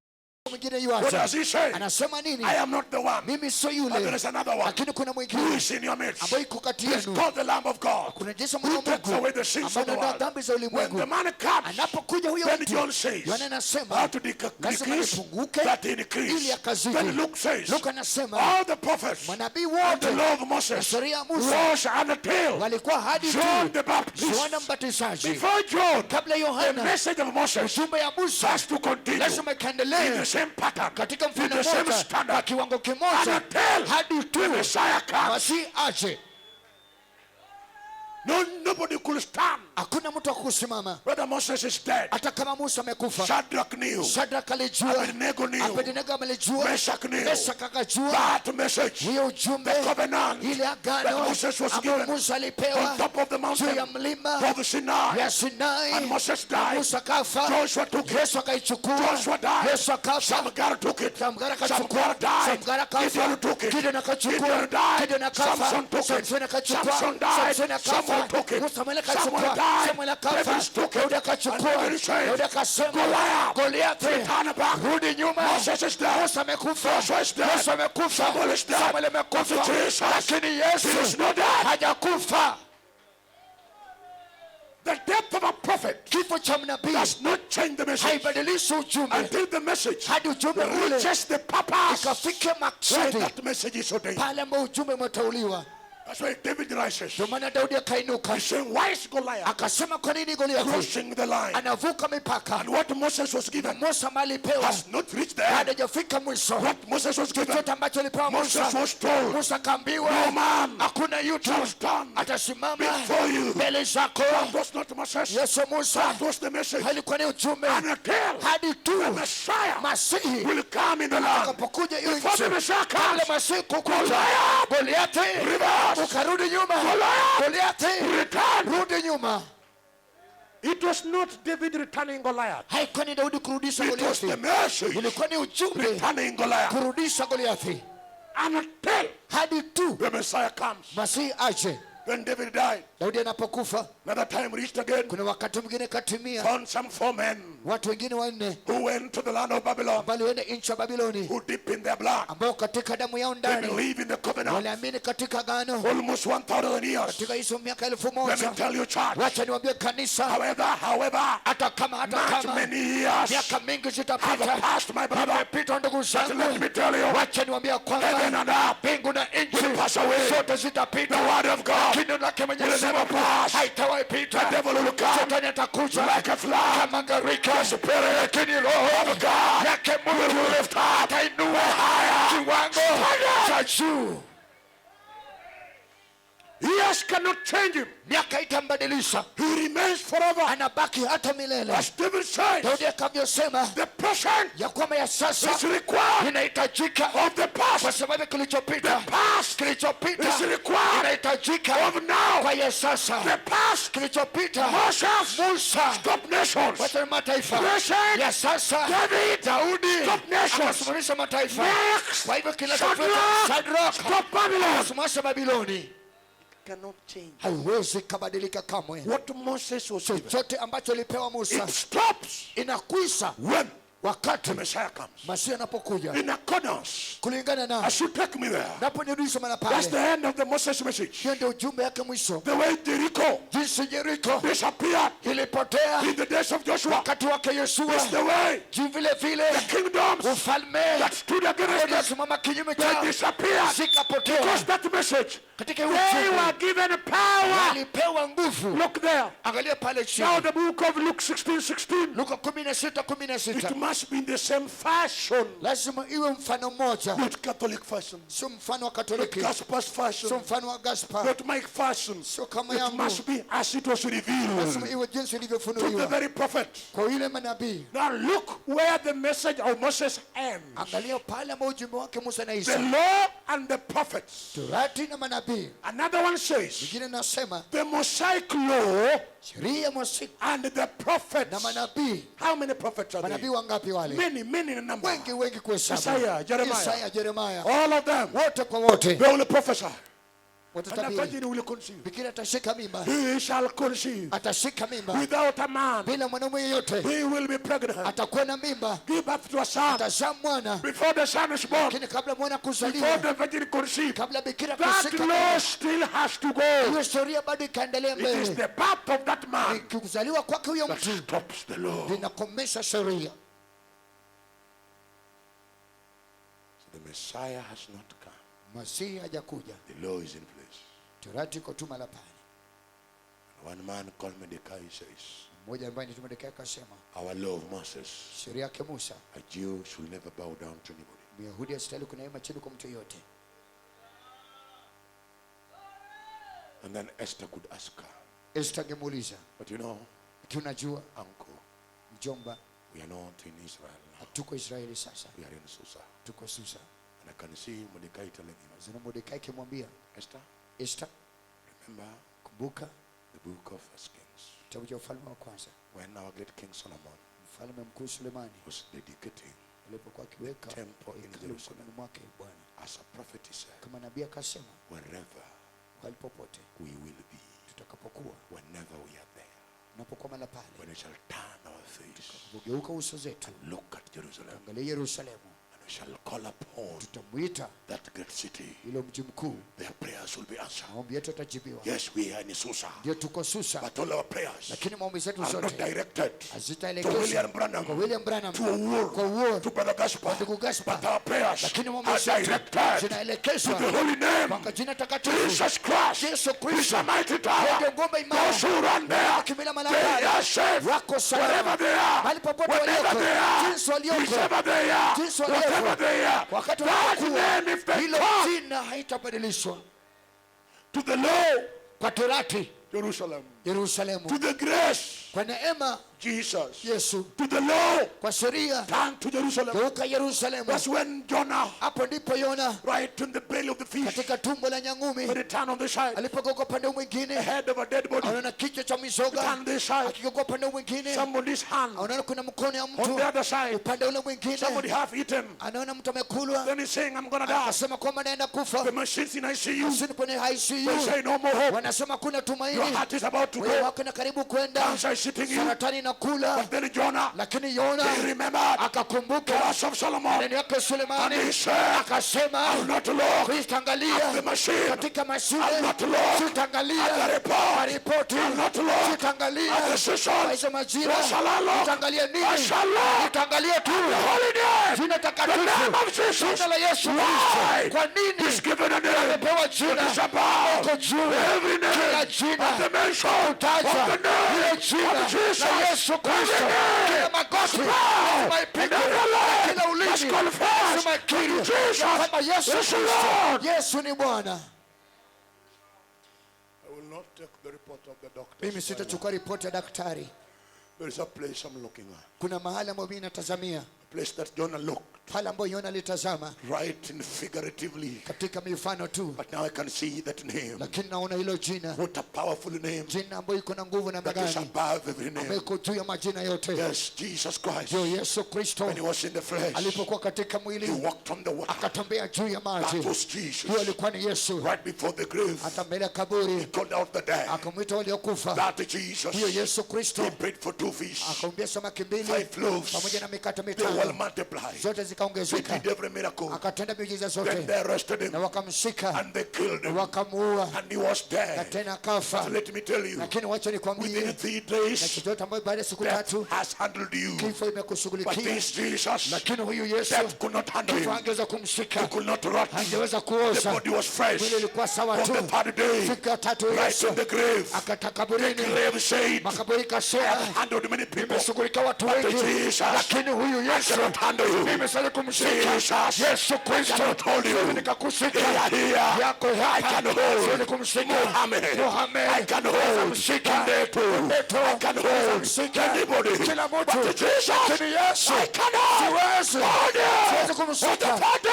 Mwingine What yuacha. does he say? Anasema nini? I am not the one. Mimi sio But yule. there is another one. Lakini kuna Who mwingine is in your midst? ambaye iko kati He's yenu. called the Lamb of God. Kuna Yesu Who mwana takes Mungu away the sins of ambaye the anaondoa world. dhambi za When ulimwengu. the man comes, Anapokuja huyo then mtu, John says, Yohana anasema how to lazima decrease nipunguke that he decrease. ili akazidi. Then Luke says, Luka anasema all the prophets manabii and the wote law of na Moses sheria ya Musa rose until walikuwa hadi John tu the Baptist. Yohana Mbatizaji. Before John, Kabla the Yohana, message of Moses ujumbe ya Musa has to continue lazima in ikaendelee the same pattern, katika in mfano the same mmoja, standard, kwa kiwango kimoja, until hadi tu the Messiah comes. Masihi aje. Nobody could stand. Hakuna mtu wa kusimama. Whether Moses is dead, Hata kama Musa amekufa, Shadrach knew, Shadraka alijua, Abednego knew, Abednego alijua, Meshach knew. Meshach akajua. That message, Hiyo ujumbe, the covenant ile that agano Moses was ambao given Musa on alipewa top of the juu mountain ya mlima of the Sinai, ya Sinai, and Moses na died. Musa kafa, Joshua took it. Yesu akaichukua, Joshua died. Yesu akafa, Shamgar took it. Shamgara akachukua, Shamgar died. Shamgara kafa, Gideon took it. Gideon akachukua, Gideon died. Gideon akafa, Samson took it. Samson akachukua, Samson died. Samson akafa, Samuel took it. Samuel Samuel akachukua, died. Samuel akafa, David took it. Daudi And akachukua, David said, Daudi akasema, Goliath, Goliathi, return back. rudi nyuma. Moses is dead. Musa amekufa, Joshua is dead. Yesu amekufa, Samuel is dead. Samuel amekufa, But Jesus, lakini he Yesu is not dead. hajakufa. The death of a prophet Kifo cha mnabii does not change the message haibadilishi ujumbe until the message hadi ujumbe ule reaches the purpose ikafike where maksudi that message is ordained. pale ambao ujumbe umeteuliwa. That's why David rises. Ndio maana Daudi akainuka He's saying, why is Goliath akasema, kwa nini Goliathi crossing the line? anavuka mipaka? And what Moses was given Musa malipewa has not reached the end. bado hajafika mwisho. What Moses was given, Chochote ambacho alipewa Moses Musa, was told, Musa kaambiwa no man hakuna yutu shall stand atasimama before you. mbele zako. That was not Moses. Yesu Musa That was the message. alikuwa ni ujumbe Until hadi tu the Messiah Masihi will come in the land. akapokuja hiyo Before the nchi, Messiah kabla comes, Masihi kukuja, Goliath, Goliathi reverse. ukarudi nyuma, Goliath, Goliathi return. rudi nyuma. It was not David returning Goliath. Haikuwa ni Daudi kurudisha It was Goliathi, the message ilikuwa ni ujumbe returning Goliath. kurudisha Goliathi Until hadi tu the Messiah comes. Masihi aje. When David died, Daudi anapokufa, another time reached again, kuna wakati mwingine katimia, found some 4 men watu wengine wanne who went to the land of Babylon, ambao walienda nchi ya Babiloni, who dip in their blood. ambao katika damu yao They ndani believe in the covenant. waliamini katika agano Almost 1,000 years. katika hizo miaka 1000. Let me tell you, church. Wacha niwaambie kanisa, However, hata kama much many years miaka mingi have zitapita, passed, my brother. imepita ndugu But let zangu, me tell you, wacha niwaambie heaven kwamba and earth mbingu na will nchi pass away. zote The zitapita, word of God kino lake will Mwenyezi never Mungu pass. haitawahi The pita. devil will come Shetani atakuja like a flood. kama gharika, Spirit lakini roho of God yake will Mungu lift up atainua kiwango cha juu. Years cannot change him. Miaka itambadilisha, He remains forever. anabaki hata milele. As David says, Daudi akavyosema the present ya kwamba ya sasa is required inahitajika of the kwa past. sababu kilichopita, The past kilichopita is required inahitajika of now. kwa ya sasa. The past, Kilichopita Moses, Musa stop nations. wacha mataifa, Present, ya sasa David, Daudi stop nations. akasimamisha mataifa. Next, Kwa hivyo kila Shadrach, Shadrach stop Babylon. akasimamisha Babiloni, Cannot change. haiwezi kabadilika kamwe. What Moses was given, Chochote ambacho alipewa Musa it stops inakwisha when wakati the Messiah comes. Masihi anapokuja, In accordance, kulingana na as you take me there, naponirudisha mahali that's the pale. end of the Moses message. Hiyo ndio ujumbe yake mwisho. The way Jericho Jinsi Yeriko disappeared ilipotea in the days of Joshua wakati wake Yeshua, is the way vile vile the kingdoms ufalme that stood against us, unasimama kinyume they chao disappeared. zikapotea. Because that message, Katika they ujumbe were given power. walipewa nguvu. Look there. Angalia pale Now chini, the book of Luke 16:16. Luka 16:16. It must be in the same fashion Lazima iwe mfano mmoja kuigiza, not Catholic fashion, sio mfano wa not Katoliki, Gasper's fashion, sio mfano wa Gasper, not my fashion. sio kama It yangu. must be as it was revealed Lazima iwe jinsi to the ilivyofunuliwa very prophet. kwa yule manabii. Now look where the message of Moses ends. Angalia pale ambapo ujumbe wake Musa na The Isa, law and the prophets. Torati na manabii. Another one says, Mwingine nasema the Mosaic law sheria ya Mose and the prophets. na manabii. How many prophets are Manabii there? wangapi wale? Many in number. Wengi kuhesabu. Isaiah, Jeremiah. Isaiah, Jeremiah. All of them. Wote kwa wote. They will prophesy. And the Watatabiri. virgin will conceive. Bikira atashika mimba. He shall conceive. Atashika mimba. Without a man. Bila mwanamume yeyote. He will be pregnant. Atakuwa na mimba. Give birth to a son. Atazaa mwana. Before the son is born. Lakini kabla mwana Before kuzaliwa. the virgin conceive. Kabla bikira That kushika law mimba. still has to go. Hiyo sheria bado ikaendelea It is mbele. the birth of that man Kuzaliwa kwake huyo that mtu stops the law. linakomesha sheria. So the Messiah has not come. Masihi hajakuja. The law is in place. Torati iko tu mahali pale. One man called Mordecai says, Mmoja ambaye ni Mordekai akasema, our law of Moses, sheria yake Musa, a Jew should never bow down to anybody. Myahudi astahili kuinama chini kwa mtu yote. And then Esther could ask her, Esther angemuuliza, but you know, tunajua uncle, mjomba, we are not in Israel now. hatuko Israeli sasa, We are in Susa. tuko Susa. And I can see Mordecai telling him, Zina Mordekai kimwambia, Esther, Esther, remember kumbuka the book of First Kings, kitabu cha Ufalme wa Kwanza. when our great King Solomon Mfalme mkuu Sulemani was dedicating alipokuwa akiweka temple in hekalu Jerusalem. mkononi mwake Bwana, As a prophet he said, kama nabii akasema, wherever mahali popote we will be, tutakapokuwa, whenever we are there, tunapokuwa mahali pale, when we shall turn our face tugeuka uso zetu, and look at Jerusalem, angalia Yerusalemu, and we shall call upon tutamuita that great city, ilo mji mkuu, their prayers will be answered. maombi yetu yatajibiwa. Yes, we are in Susa, Ndio tuko Susa, but all our prayers lakini maombi zetu are not zote directed to hazitaelekezwa William Branham, kwa William Branham, to a war, kwa uo, to Brother Gasper, ndugu Gasper, but our prayers lakini maombi are zetu directed to zinaelekezwa the holy name, kwa jina takatifu Jesus Christ. Yesu He's Kristo. a mighty tower. Ndio ngome imara, Those who run there, kimila they malangani are safe. wako salama, Wherever they are, mahali popote whenever walioko, they are, jinsi walioko, whichever they are, jinsi whatever walioko, they are, wakati that wanapokuwa, name, if they hilo come jina haitabadilishwa. to the law, Kwa Torati Jerusalem, Yerusalemu, to the grace, kwa neema Jesus, Yesu, to the law, kwa sheria turn to Jerusalem. geuka Yerusalemu. That's when Jonah, Hapo ndipo Yona right in the belly of the fish, katika tumbo la nyangumi when he turned on the side, alipogeuka upande the mwingine, head of a dead body, anaona kichwa cha turn mizoga, this side, akigeuka upande mwingine somebody's hand anaona kuna mkono ya on mtu, the other side, upande ule mwingine somebody half eaten. anaona mtu amekulwa, Then he's saying, I'm gonna die. akasema kwamba naenda kufa. The machines in ICU, Sisi kwenye they ICU say no more hope. wanasema kuna Your tumaini, heart is about to wewe go. wako na karibu kwenda, Cancer is sitting you. saratani na kula. But then Jonah, Lakini Yona he remembered the akakumbuka words of Solomon. maneno yake And Sulemani, he said, akasema I'll not look at the sitaangalia machine. katika I'll mashine, not look at the sitaangalia report. maripoti, I'll not look at sitaangalia the seasons. hizo majira, Where shall I look? nitaangalia I nini? shall look Nitaangalia tu the holy name, jina the takatifu, name of Jesus. jina la Yesu Why? Kristo. Kwa nini He's given a name amepewa that jina is above liko juu every kila name. jina, At the mention of taja the name ile of jina Jesus, la Yesu Kristo, kila magoti lazima ipigwe, kila ulimi lazima ikiri ya kwamba Yesu Kristo, Yesu ni Bwana. I will not take the report of the doctor. Mimi sitachukua ripoti ya daktari. There is a place I'm looking at. Kuna mahali ambapo mimi natazamia, A place that Jonah looked pale ambapo Yona alitazama right in figuratively. katika mifano tu, But now I can see that name. lakini naona hilo jina, What a powerful name jina ambayo iko na nguvu na that is magani, above every ambayo name. iko juu ya majina yote. Yes, Jesus Christ. Ndio Yesu Kristo When he was in the flesh, alipokuwa katika he mwili walked on the water. akatembea juu ya That maji. was Jesus. Hiyo ilikuwa ni Yesu. Right before the grave, Hata mbele ya kaburi called out the dead. akamwita waliokufa. That is Jesus. Hiyo Yesu Kristo He prayed for 2 fish, akamwambia samaki 5 mbili loaves. pamoja na mikate They were mitano, multiplied. zote He zikaongezeka, did every miracle. akatenda miujiza Then zote, they arrested him na wakamshika and they killed na him. wakamuua, And he was na dead. tena akafa. Let me tell you, Lakini wacha within nikwambie, 3 na days, chochote ambayo baada ya siku death tatu has handled you. kifo But imekushughulikia, this Jesus, lakini huyu Yesu death could not handle kifo him. angeweza He kumshika, could not rot. angeweza The kuoza, body was fresh. mwili ulikuwa sawa On tu. the 3rd day, Siku ya tatu right Yesu in the grave, akata the kaburini, grave said, makaburi I kasema have handled many people. imeshughulikia watu But wengi, Jesus, lakini huyu I Yesu cannot handle you. Jesus, Yesu I Kristo, cannot hold you. nikakushika Here, yako I can hold Muhammad, I can hold Ndeto. I can hold anybody. kila mtu, But Jesus, lakini Yesu I cannot siwezi hold kumshika. the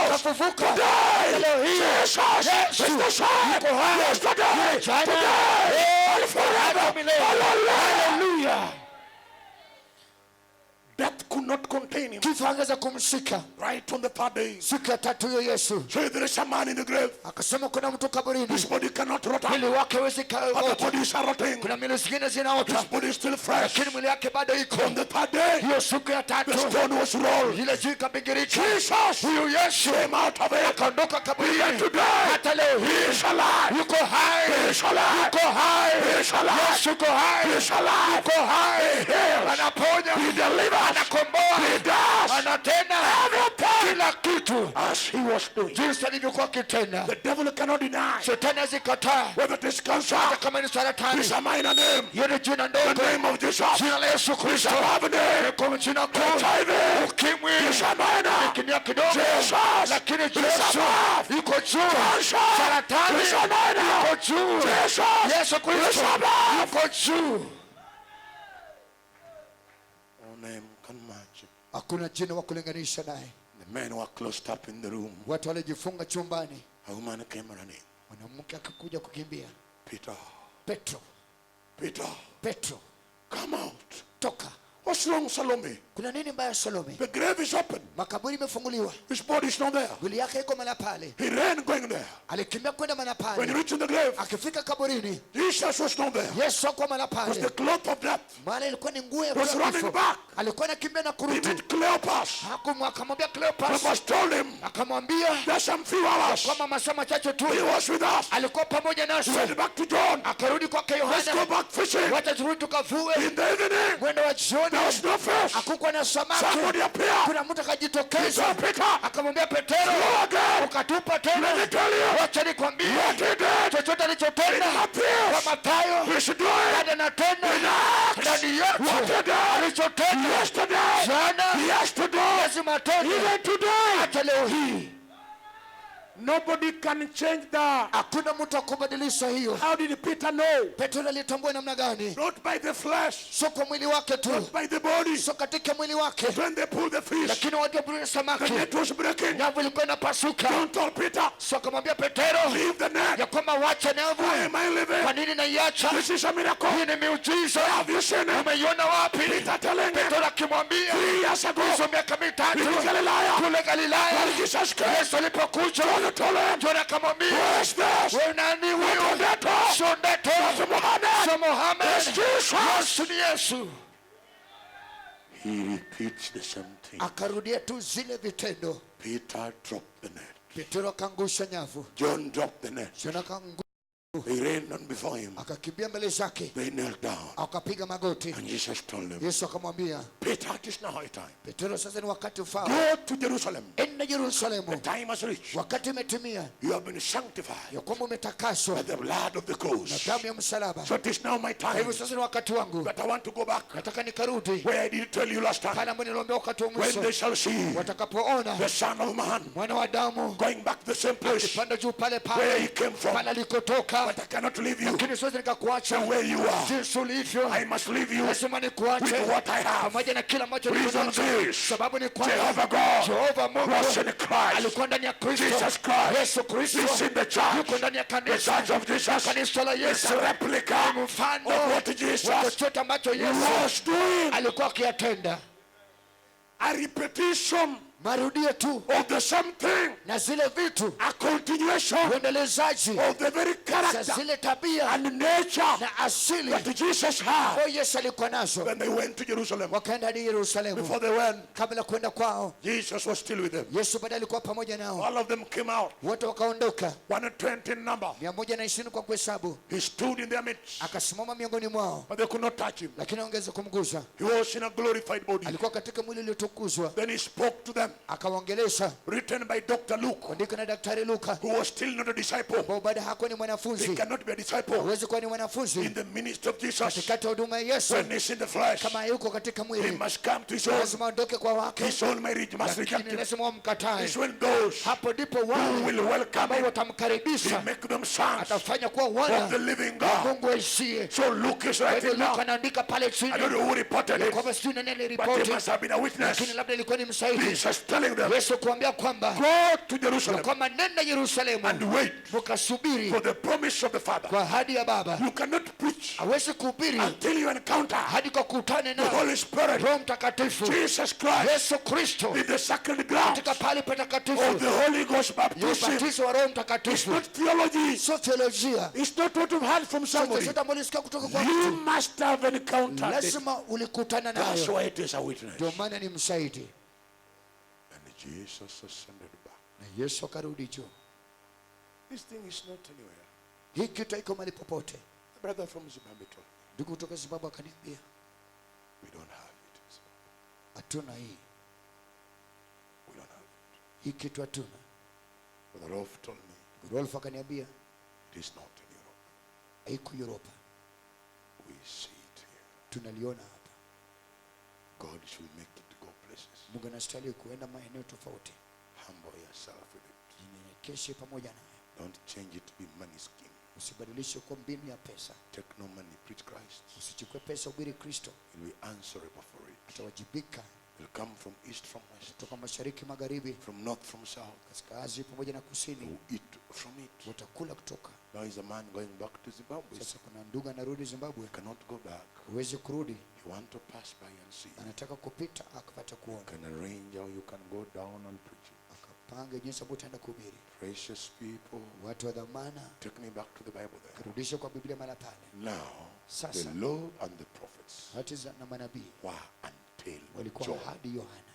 Kafufuka leo hii. Jesus is the same yesterday, today, and forever. Hallelujah. Death could not contain him. Kifo angeza kumshika. Right on the third day, Siku ya tatu hiyo Yesu so there is a man in the grave. akasema kuna mtu kaburini, His body cannot rot up. mwili wake hawezi But the kaota. bodies are rotting. Kuna miili zingine zinaota, His body is still fresh. lakini mwili wake bado iko. On the third day, Hiyo siku ya tatu the stone was rolled. ile jiwe ikabingirika. Jesus, Huyu Yesu came out of it. akaondoka kaburini. Even today, Hata leo he hii is alive. yuko hai, He is alive. yuko hai, He is alive. Yesu yuko hai, He is alive. yuko hai, He heals. anaponya, He delivers. anakomboa, He does anatenda kila kitu as he was doing. jinsi alivyokuwa akitenda. The devil cannot deny Shetani hazikataa, whether it is cancer, hata kama ni saratani. it's a minor name. Hiyo ni jina The ndogo, name of Jesus, jina la Yesu Kristo. above name. Ni kwa jina kuu. HIV, Ukimwi it's a minor. kinia kidogo, Jesus, lakini it's Yesu above. yuko juu. Cancer, Saratani it's a minor. yuko juu. Jesus, Yesu Kristo it's above. yuko juu. No name can match. Hakuna jina wa kulinganisha naye. The men were closed up in the room. Watu walijifunga chumbani. A woman came running. Mwanamke akakuja kukimbia. Peter, Petro, Peter, Petro, come out. toka. What's wrong, Salome? Kuna nini mbaya Salome? The grave is open. Makaburi imefunguliwa. His body is not there. Mwili yake iko mahali pale. He ran going there. Alikimbia kwenda mahali When he pale. reached the grave, Akifika kaburini, Jesus was not there. Yesu hakuwa mahali It was the pale. cloth of death. Maana ilikuwa ni nguo ya Was running kifo. back. Alikuwa anakimbia na He kurudi. met Cleopas. Akamwambia Cleopas, Cleopas told him, akamwambia there's some few hours. kwamba masaa machache tu He was with us. alikuwa pamoja He nasi. went back to John. Akarudi kwake Let's go Yohana, back fishing. wacha turudi tukavue. In the evening, Mwendo wa jioni there was no fish. hakukuwa na samaki. Somebody appeared. Kuna mtu He akajitokeza said, Peter, akamwambia Petero, go again. ukatupa tena. Let me tell you, Wacha nikwambie what he did chochote in alichotenda kwa appears, Mathayo he should do it. hadi anatenda ndani What yote he did alichotenda yesterday, jana he has to do lazima atende even today. hata leo hii. Nobody can change that. Hakuna mtu akubadilisha hiyo. How did Peter know? Petro alitambua namna gani? Not by the flesh, Sio kwa mwili wake tu, not by the body. sio katika mwili wake, When they pulled the fish, lakini walipopulia the samaki net was breaking. nyavu ilikuwa inapasuka. John told Peter, Sio akamwambia Petero leave the net. ya kwamba wacha nyavu. Why am I Kwa living? nini naiacha? This is a miracle. Hii ni miujiza. Have you seen it? Umeiona wapi? Peter telling him, Petro akimwambia 3 years ago, hizo miaka mitatu in Galilee, kule Galilaya, when Jesus came, Yesu alipokuja, John told him, John akamwambia, who is this? wewe nani huyu? Ndeto. Sio Ndeto, Sio Mohammed. sio Mohammed, It's Jesus. Yesu ni Yesu. He repeats the same thing. Akarudia tu zile vitendo. Peter dropped the net. Petro akangusha nyavu, John dropped the net. John akangusha, They ran on before him. akakimbia mbele zake, They knelt down. akapiga magoti. And Jesus told them, Yesu akamwambia Peter, it is now high time. Petro, sasa ni wakati ufao, Go to Jerusalem. enda The Yerusalemu, time has reached. wakati umetimia You have been sanctified ya kwamba by umetakaswa the blood of the na cross. damu ya msalaba. So it is now my Kwa time. hivyo sasa ni wakati wangu, But I want to go back nataka nikarudi where I did tell you last time. pale ambapo niliwaambia wakati wa When mwisho, they shall see watakapoona the Son of Man mwana wa damu going back to the same place akipanda juu pale where he pale came from. pale alikotoka, But I cannot leave you lakini siwezi nikakuacha where you are. jinsi ulivyo. I must leave you Lazima with nikuache what I have. pamoja na kila ambacho niko Reason nacho. is, Sababu ni kwamba Jehovah God Jehova Mungu was in Christ. alikuwa ndani ya Kristo. Jesus Christ Yesu Kristo is in the church. yuko ndani ya The kanisa. church of Jesus Kanisa la is Yesu a replica ni mfano of what Jesus wa chochote ambacho Yesu was doing. alikuwa akiyatenda. A repetition Marudio tu of the same thing. na zile vitu, A continuation uendelezaji of the very za character zile tabia and nature na asili that Jesus had. ambayo Yesu alikuwa nazo. When they went to Jerusalem, Wakaenda hadi Yerusalemu. before they went, Kabla kwenda kwao, Jesus was still with them. Yesu bado alikuwa pamoja nao. All of them came out, Wote wakaondoka, 120 in number. 120 kwa kuhesabu. He stood in their midst, Akasimama miongoni mwao, but they could not touch him. lakini hawangeweza kumgusa. He was in a glorified body. Alikuwa katika mwili uliotukuzwa. Then he spoke to them. them. Akawaongelesha. Written by Dr. Luke, Kuandika na Daktari Luka, who was still not a disciple. ambao bado hakuwa ni He mwanafunzi. cannot be a disciple Hawezi kuwa ni mwanafunzi in the ministry of Jesus. katikati ya huduma ya Yesu. When he's in the flesh, Kama yuko katika he mwili, must come to his own. lazima aondoke kwa wake. His own marriage must reject Lakini him. lazima wamkatae. It's when those Hapo ndipo who wale will welcome ambao him, he watamkaribisha make them sons atafanya kuwa of wana the living wa God. Mungu aishiye. So Luke is Kwa hivyo writing Luka now. anaandika pale chini I don't know who reported it, kwamba sijui nani but he aliripoti, must have been a witness. lakini labda ilikuwa ni msaidi. Jesus telling them, Yesu kuambia kwamba go to ya Jerusalem kwamba nenda Yerusalemu and wait mukasubiri for the promise of the Father. kwa ahadi ya Baba. You cannot preach Hawezi kuhubiri until you encounter hadi kwa kukutane the na Holy Spirit. Roho Mtakatifu. Jesus Christ Yesu Kristo in the sacred ground katika pale of patakatifu the Holy Ghost ya baptism. ubatizo wa Roho It's Mtakatifu. not theology. Sio theolojia. It's not what you've heard from somebody. Sio ambalo ulisikia kutoka kwa You mtu. must have encountered it. Lazima ulikutana That's nayo. why it is a witness. Ndio maana ni mshahidi. And Jesus ascended back. Na Yesu akarudi juu. This thing is not anywhere. Hii kitu haiko mahali popote. A brother from Zimbabwe told me, Ndugu kutoka Zimbabwe akaniambia, we don't have it in Zimbabwe. hatuna hii. We don't have it. Hii kitu hatuna. Brother Rolf told me, Rolf akaniambia, it is not in Europe. haiko Europa. We see it here. Tunaliona hapa. God should make it go places. Mungu anastahili kuenda maeneo tofauti. Humble yourself with it. Jinyenyekeshe pamoja naye. Don't change it to be money scheme. Usibadilishe kwa mbinu ya pesa. Take no money, preach Christ. Usichukue pesa, ubiri Kristo. You'll be answerable for it. Utawajibika You'll come from east, from west, kutoka mashariki, magharibi, from north, from south. kaskazini pamoja na You kusini. eat from it. Utakula kutoka. Now is a man going back to Zimbabwe. Sasa kuna ndugu anarudi Zimbabwe, Cannot go back. huwezi kurudi. You want to pass by and see. Anataka kupita akapata kuona. Can arrange how you can go down and preach it. Akapange jinsi ambavyo utaenda kuhubiri. Precious people, Watu wa dhamana, take me back to the Bible there. kurudisha kwa Biblia mara pale. Now, Sasa. the law and the prophets Hati na manabii were until walikuwa John. hadi Yohana.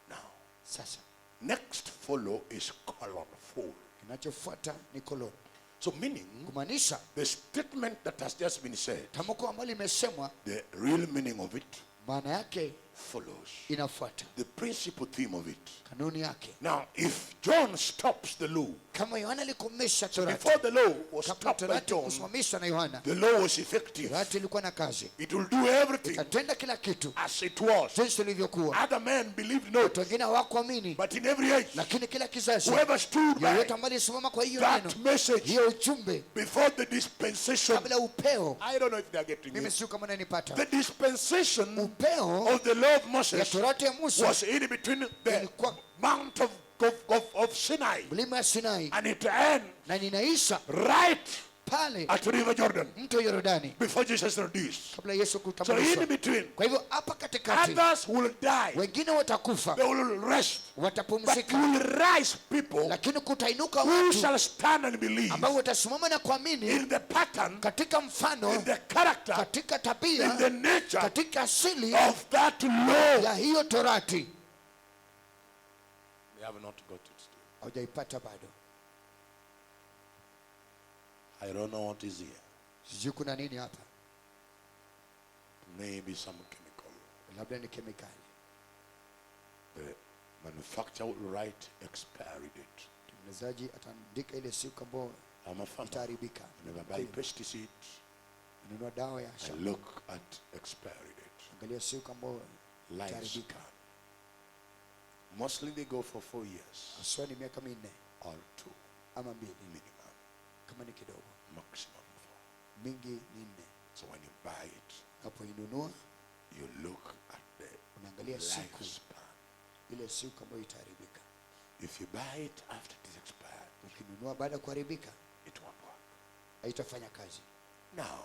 Now, Sasa next follow is colon full. kinachofuata ni koloni. So meaning, Kumaanisha the statement that has just been said, tamko ambalo limesemwa, the real meaning of it maana yake follows. inafuata The principal theme of it. kanuni yake. Now, if John stops the law, Kama Yohana alikomesha torati, before the law was kabla stopped by torati John, kusimamishwa na Yohana, the law was effective. torati ilikuwa na kazi, It will do everything itatenda kila kitu as it was. jinsi ilivyokuwa. Other men believed not, Watu wengine hawakuamini, but in every age, lakini kila kizazi, whoever stood yoyote by ambaye alisimama kwa hiyo that neno, message hiyo ujumbe, before the dispensation, kabla upeo, I don't know if they are getting mimi it. sio kama nanipata, The dispensation upeo of the law of ya Moses torati ya Musa was in between the ilikuwa Mount of Sinai, mlima ya Sinai, and it ends na ninaisha right pale at River Jordan mto Yordani before Jesus introduced. kabla Yesu So in kutambulishwa. between, Kwa hivyo hapa katikati others will die, wengine watakufa, they will rest, but watapumzika, will rise people lakini kutainuka who watu shall stand and believe ambao watasimama na kuamini in the pattern, katika mfano, in the character, katika in tabia, the nature katika asili of that law. ya hiyo torati. They have not got it still. Haujaipata bado. I don't know what is here. Sijui kuna nini hapa, Maybe some chemical. labda ni kemikali. The manufacturer will write expiry date. Mtengenezaji ataandika ile siku ambayo I'm a farmer. itaharibika. Whenever I buy pesticide, Nunua dawa ya I shamba, look at expiry date. angalia siku ambayo itaharibika. Lifespan. Mostly they go for 4 years Haswa ni miaka 4 or 2 ama 2, minimum, kama ni kidogo, maximum 4. mingi ni 4. So when you buy it, Unapoinunua you look at the unaangalia siku, lifespan. ile siku ambayo itaharibika. If you buy it after it is expired, Ukinunua baada ya kuharibika, it won't work. haitafanya kazi. Now,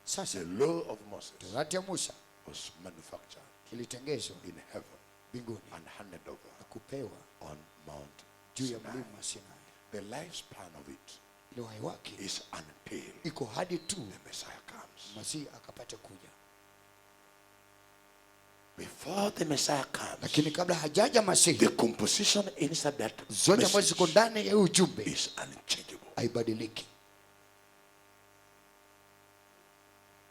Sasa the law of Moses torati ya Musa was manufactured ilitengezwa in heaven mbinguni and handed over na kupewa on Mount juu ya Sinai. mlima Sinai. The lifespan of it Ile uhai wake is until iko hadi tu the Messiah comes. Masihi akapate kuja. Before the Messiah comes, Lakini kabla hajaja Masihi, the composition inside that zote ambazo ziko message ndani ya ujumbe is unchangeable. haibadiliki.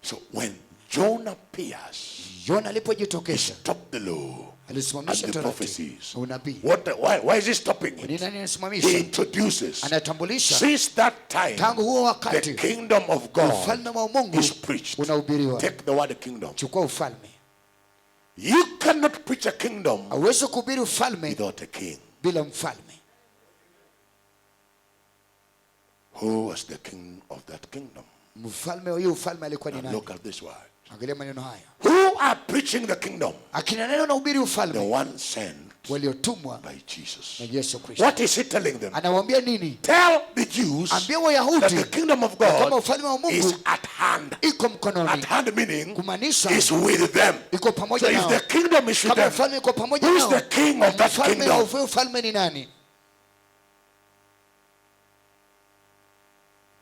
So when John appears, Yona he alipojitokeza stopped the law. and the prophecies. unabii. Why is he stopping Ni it? nani He anasimamisha? introduces, Anatambulisha since that time, tangu huo the wakati kingdom of God ufalme wa Mungu is preached. unahubiriwa. Take the word kingdom. Chukua ufalme. You cannot preach a kingdom Hauwezi kuhubiri ufalme without a king. bila mfalme. Who was the king of that kingdom? Mfalme wa hiyo ufalme alikuwa ni Now nani? look at this word. Angalia maneno haya. Who are preaching the kingdom? Akina neno na hubiri The ufalme one sent waliotumwa by Jesus. na Yesu Kristo. What is he telling them? Anawaambia nini? Tell the Jews Ambia that Wayahudi the kingdom of kwamba God ufalme wa is Mungu at hand. iko At mkononi. hand meaning Kumaanisha is with them. iko So pamoja if nao. the kingdom is with Kama them, ufalme iko pamoja who is nao, the king of that mfalme kingdom? wa ufalme ni nani?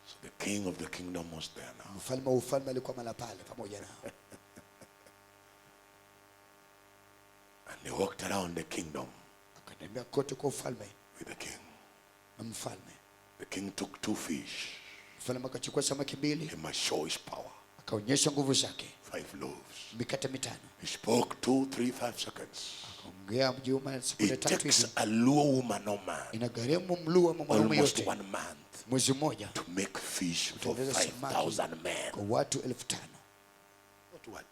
So the king of the kingdom was there now. Mfalme wa ufalme alikuwa mahali pale pamoja nao. And they walked around the kingdom Akatembea kote kwa ufalme with the king. na mfalme. The king took 2 fish. Mfalme akachukua samaki 2, He must show his power. akaonyesha nguvu zake. 5 loaves. Mikate 5. He spoke 2, 3, 5 seconds. Akaongea mjuma sekunde It 3 takes hivi. a Luo woman or man Inagharimu mlua mwanaume almost yote 1 month mwezi mmoja to make fish for kutengeneza samaki 5,000 men. kwa watu 5,000 What?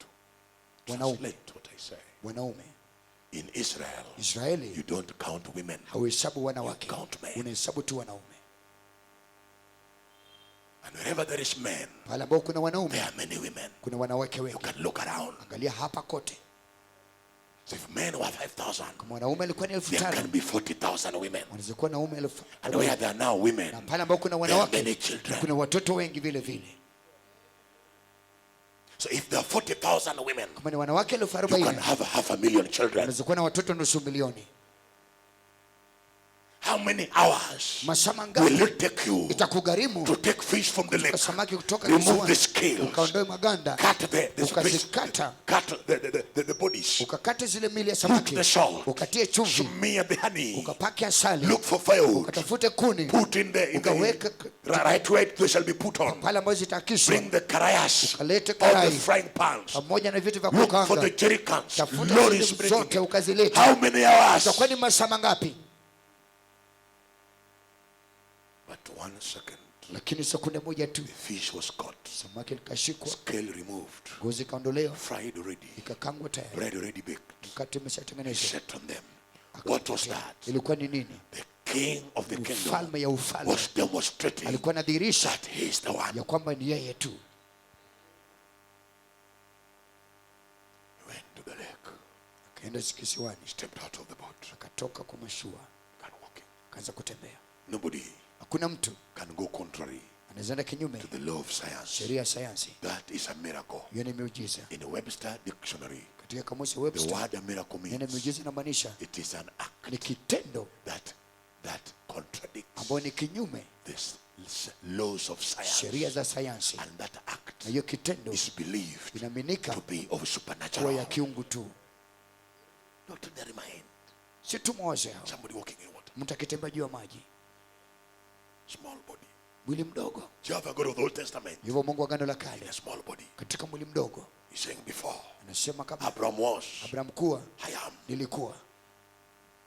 wanaume. Translate what I say. Wanaume. In Israel, you Israeli don't count women. hauhesabu wanawake, You count men. unahesabu tu wanaume. And wherever there is men, Pale ambapo kuna there wanaume are many women. kuna wanawake You wengi. can look around. Angalia hapa kote. So if men were 5,000, Kama wanaume alikuwa ni there 5,000, can be 40,000 women. wanaweza kuwa na wanaume 1000. And where there are now women, Na pale ambapo kuna there are many wanawake children. kuna watoto wengi vile vile. So if there are 40,000 women, Kama ni wanawake you can 40,000, have 500,000 children. wanaweza kuwa na watoto 500,000. How many hours Masaa will mangapi it take you itakugharimu to take fish from the lake, kwa samaki kutoka remove the kisiwani, scales, ukaondoe maganda, cut the fish, ukazikata, cut the bodies, ukakate zile mili ya put samaki, the salt, ukatie chumvi, smear the honey, ukapake asali, look for firewood, ukatafute kuni, put in the ukaweka right weight they shall be put on. pale ambazo zitakiswa, Bring the karayas, ukalete all the karai frying pans, pamoja na vitu vya look for the kukaanga, jerrycans, tafuta lorries zile bringing zote it. ukazilete. How many hours? Itakuwa ni masaa mangapi? But 1 second, Lakini sekunde moja tu the fish was caught, samaki likashikwa, scale removed, ngozi ikaondolewa, fried already, ikakangwa tayari, bread already baked, mkate umeshatengenezwa. set on them. What was Akapotea. that? Ilikuwa ni nini? The king of the kingdom Mfalme ya ufalme was demonstrating alikuwa anadhihirisha that he is the one. ya kwamba ni yeye tu. He went to the lake, Akaenda kisiwani, stepped out of the boat, akatoka kwa mashua, and walking. akaanza kutembea. Nobody Hakuna mtu can go contrary anaweza enda kinyume to the law of science. sheria ya sayansi. That is a miracle. Hiyo ni miujiza. In the Webster dictionary, Katika kamusi ya the Webster, word a miracle neno means miujiza inamaanisha it is an act ni kitendo that contradicts ambayo ni kinyume this laws of science. sheria za sayansi, And that act na hiyo kitendo is believed inaaminika to be of kuwa ya supernatural. kiungu tu, Not in their mind. si tu mawazo yao. Somebody walking in water. Mtu akitembea juu ya maji, Small body. mwili mdogo. Jehovah God of the Old Testament. Hivyo Mungu wa Agano la In Kale a small body. katika mwili mdogo He's saying before. anasema kama Abraham was. Abraham kuwa I am. nilikuwa,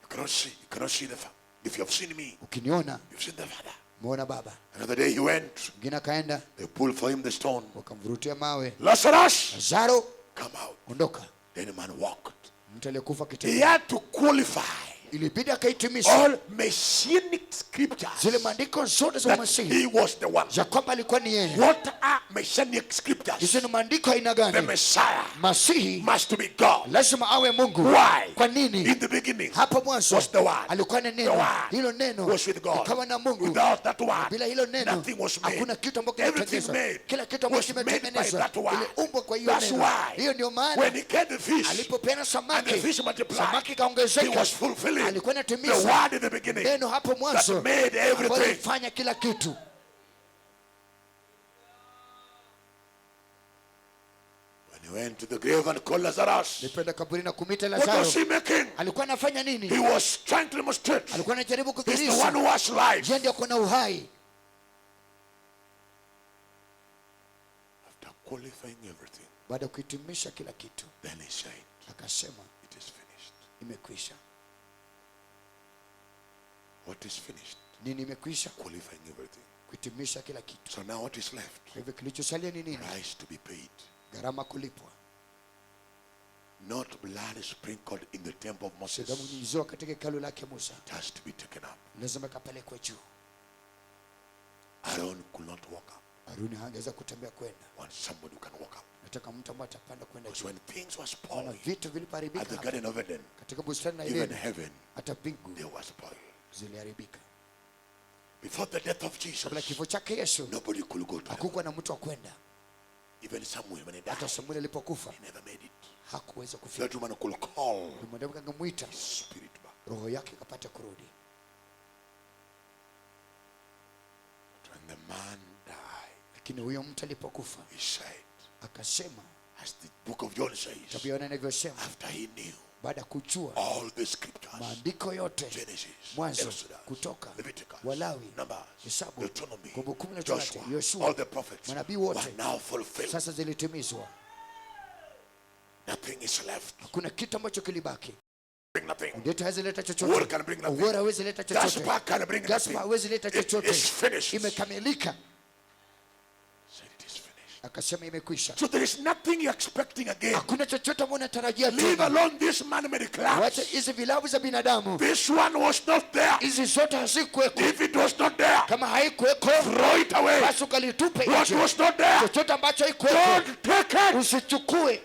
You cannot see the Father. If you have seen me, ukiniona you've seen the Father. umeona Baba. Another day he went. Mwingine akaenda They pulled for him the stone. wakamvurutia mawe, Lazarus, Lazaro come out. ondoka. Then the man walked. Mtu aliyekufa He kitembea, had to qualify ilibidi akaitimisha all messianic scriptures zile maandiko zote za that Masihi he was the one. za kwamba alikuwa ni yeye. What are messianic scriptures? Hizo ni maandiko aina The gani? Messiah Masihi must be God. lazima awe Mungu. Why? Kwa nini? In the beginning Hapo mwanzo was the Word. alikuwa na The neno, Word hilo neno was with God. ikawa na Mungu. Without that word, Bila hilo neno nothing was made. hakuna kitu ambacho Everything kimetengenezwa. made Kila kitu ambacho was made by kimetengenezwa that word. iliumbwa kwa hiyo That's neno. why Hiyo ndio when maana he caught the fish alipopeana and the samaki, fish multiplied, samaki he kaongezeka, was fulfilling alikuwa the anatimiza word in the beginning neno hapo mwanzo that made ambalo everything. lilifanya kila kitu. When he went to the grave and called Lazarus, Nipenda kaburi na kumita what was Lazaro. he making? Alikuwa anafanya He nini? was trying to demonstrate Alikuwa anajaribu he's the one kudhihirisha who has life. yeye ndiye kuna uhai. After qualifying everything, Baada ya kuhitimisha kila kitu, then he said, akasema it is finished. imekwisha. What is finished? Nini imekwisha? Qualifying everything. Kuhitimisha kila kitu. So now what is left? Kwa hivyo kilichosalia ni nini? Price to be paid. Gharama kulipwa. Not blood sprinkled in the temple of Moses. Damu nyinyiziwa katika hekalu lake Musa. It has to be taken up. Lazima kapelekwe juu. Aaron could not walk up. Haruni hangeweza kutembea kwenda. Want somebody who can walk up. Nataka mtu ambaye atapanda kwenda Because juu. when things were Wana spoiled vitu vilipoharibika at the hapa, Garden of Eden, katika bustani ya even Edeni, heaven, hata mbingu they were spoiled. ziliharibika. Before the death of Kabla Jesus, kifo chake Yesu, nobody could go to heaven. hakukuwa na mtu wa kwenda. Even Samuel, when he died, Hata Samueli alipokufa he never made it. hakuweza kufika. That woman could call Mwanadamu kangemuita, his spirit back. roho yake ikapata kurudi. But when the man died, Lakini huyo mtu alipokufa he said, akasema, as the book of John says, tabia inavyosema, after he knew baada ya kujua all the scriptures, maandiko yote, Genesis, Mwanzo, Exodus, Kutoka, Leviticus, Walawi, Numbers, Hesabu, Deuteronomy, Kumbukumbu la Torati, Joshua, Yoshua, all the prophets manabii were wote now fulfilled. sasa zilitimizwa. Nothing is left. Hakuna kitu ambacho kilibaki. Bring nothing. Ndio hawezi leta Word chochote. can bring nothing. Word hawezi leta chochote. Gasper can bring Gasper nothing. hawezi leta It chochote. is finished. Imekamilika. Said it is finished. Akasema imekwisha. So there is nothing you're expecting again. Hakuna chochote ambacho unatarajia Leave tena. alone this man-made clouds. Wacha hizi vilabu za binadamu. This one was not there. Hizi zote hazikuweko. If it was not there, Kama haikuweko, throw it away. basi ukalitupe What nje. was not there, Chochote ambacho haikuweko, don't take it. usichukue.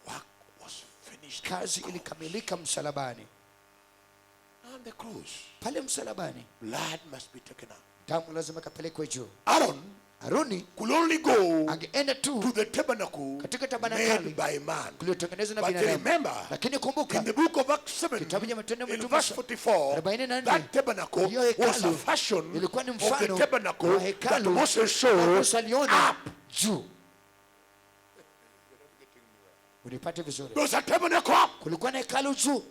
Work was finished. Kazi ilikamilika msalabani. On the cross, Pale msalabani, blood must be taken up. damu lazima kapelekwe juu. Aaron Haruni could only go angeenda to tu the tabernacle katika made tabanakali by man. kuliotengenezwa na But binadamu. remember, Lakini kumbuka, in the book of Acts 7, kitabu cha Matendo ya in Mitume verse 44, 44, that tabernacle hiyo was a hekalu fashion ilikuwa ni of the mfano tabernacle wa that hekalu Moses saw Musa aliona up. juu. Unipate vizuri. There was a tabernacle up Kulikuwa na hekalu juu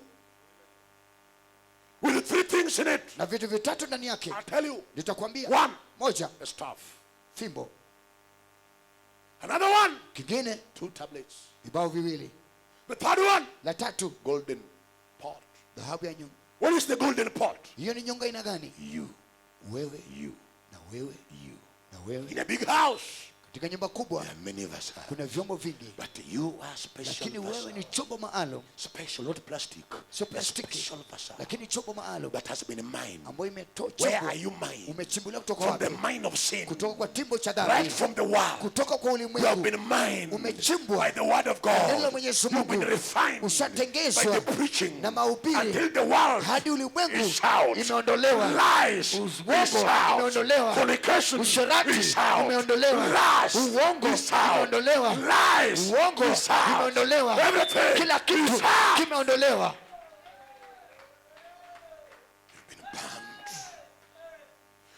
with 3 things in it. na vitu vitatu ndani yake. I'll tell you. Nitakwambia. One, Moja, a staff. fimbo. Another one, Kingine, 2 tablets. vibao viwili. The third one, La tatu, golden pot. dhahabu ya nyungu. What is the golden pot? Hiyo ni nyunga aina gani? You, Wewe you, na wewe you. na wewe. In a big house, Katika nyumba kubwa there are many vessels. kuna vyombo vingi, But you are special lakini wewe vessel. ni chombo maalum, Special, not plastic. sio A plastiki, special vessel lakini chombo maalum that has been mined. ambayo Where are you mined? umechimbuliwa kutoka From the wapi? mine of sin. Kutoka kwa timbo cha Right dhambi, from the world. kutoka kwa You have ulimwengu. been mined Umechimbwa by the word of neno la God. Mwenyezi You've been Mungu, refined by ushatengezwa the preaching na mahubiri until the world hadi ulimwengu is out. imeondolewa. Lies Uongo is out. imeondolewa. Fornication Usherati is out. imeondolewa. Lust Uongo is out. imeondolewa. Lies Uongo is out. imeondolewa. Everything Kila kitu is out. kimeondolewa. Been burned.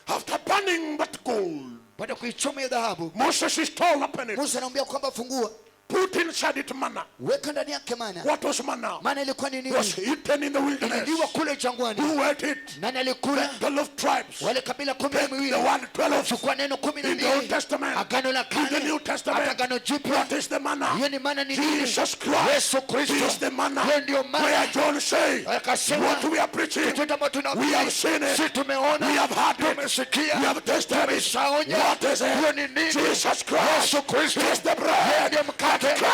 After burning that gold, Baada ya kuichoma hiyo dhahabu, Moses is told upon it. Musa anamwambia kwamba fungua, Put inside it manna. weka ndani yake mana. What was manna? Maana ilikuwa ni It was nini? eaten in the wilderness. Ililiwa kule jangwani. Who ate it? Nani alikula? 12 tribes. Wale kabila 12. The one 12 Chukua neno in the Old 12, Testament. Agano la In the New Kale, Testament. hata Agano Jipya. What is the manna? Hiyo ni maana ni nini? Jesus Christ. Yesu Kristo. Is the manna. Hiyo ndio Where maana John said, akasema what we are preaching, chochote ambacho we have tunahubiri, seen it, si tumeona, we have heard it, tumesikia, we have tasted it. tumeshaonya. What is Hiyo it? ni nini? Jesus Christ Yesu Kristo is the bread. Yeye ndiye mkate Came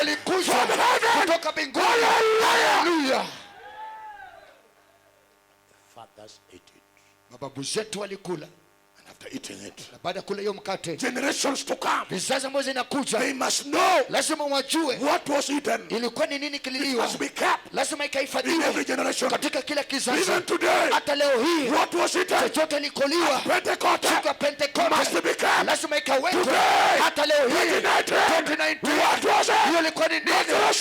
alikuja from heaven. kutoka mbinguni. Hallelujah. Haleluya. Fathers ate it. Mababu zetu walikula, And after eating it, na baada ya kula hiyo mkate, generations to come, vizazi ambazo zinakuja they must know lazima wajue what was eaten. ilikuwa ni nini It kililiwa. must be kept Lazima in ikahifadhiwe every generation. katika kila kizazi. Even today, Hata leo hii what was eaten chochote likoliwa Pentecost siku ya Pentekoste must be kept. lazima ikawekwe. Today, Hata leo hii 2019, what was it? hiyo ilikuwa ni nini? Not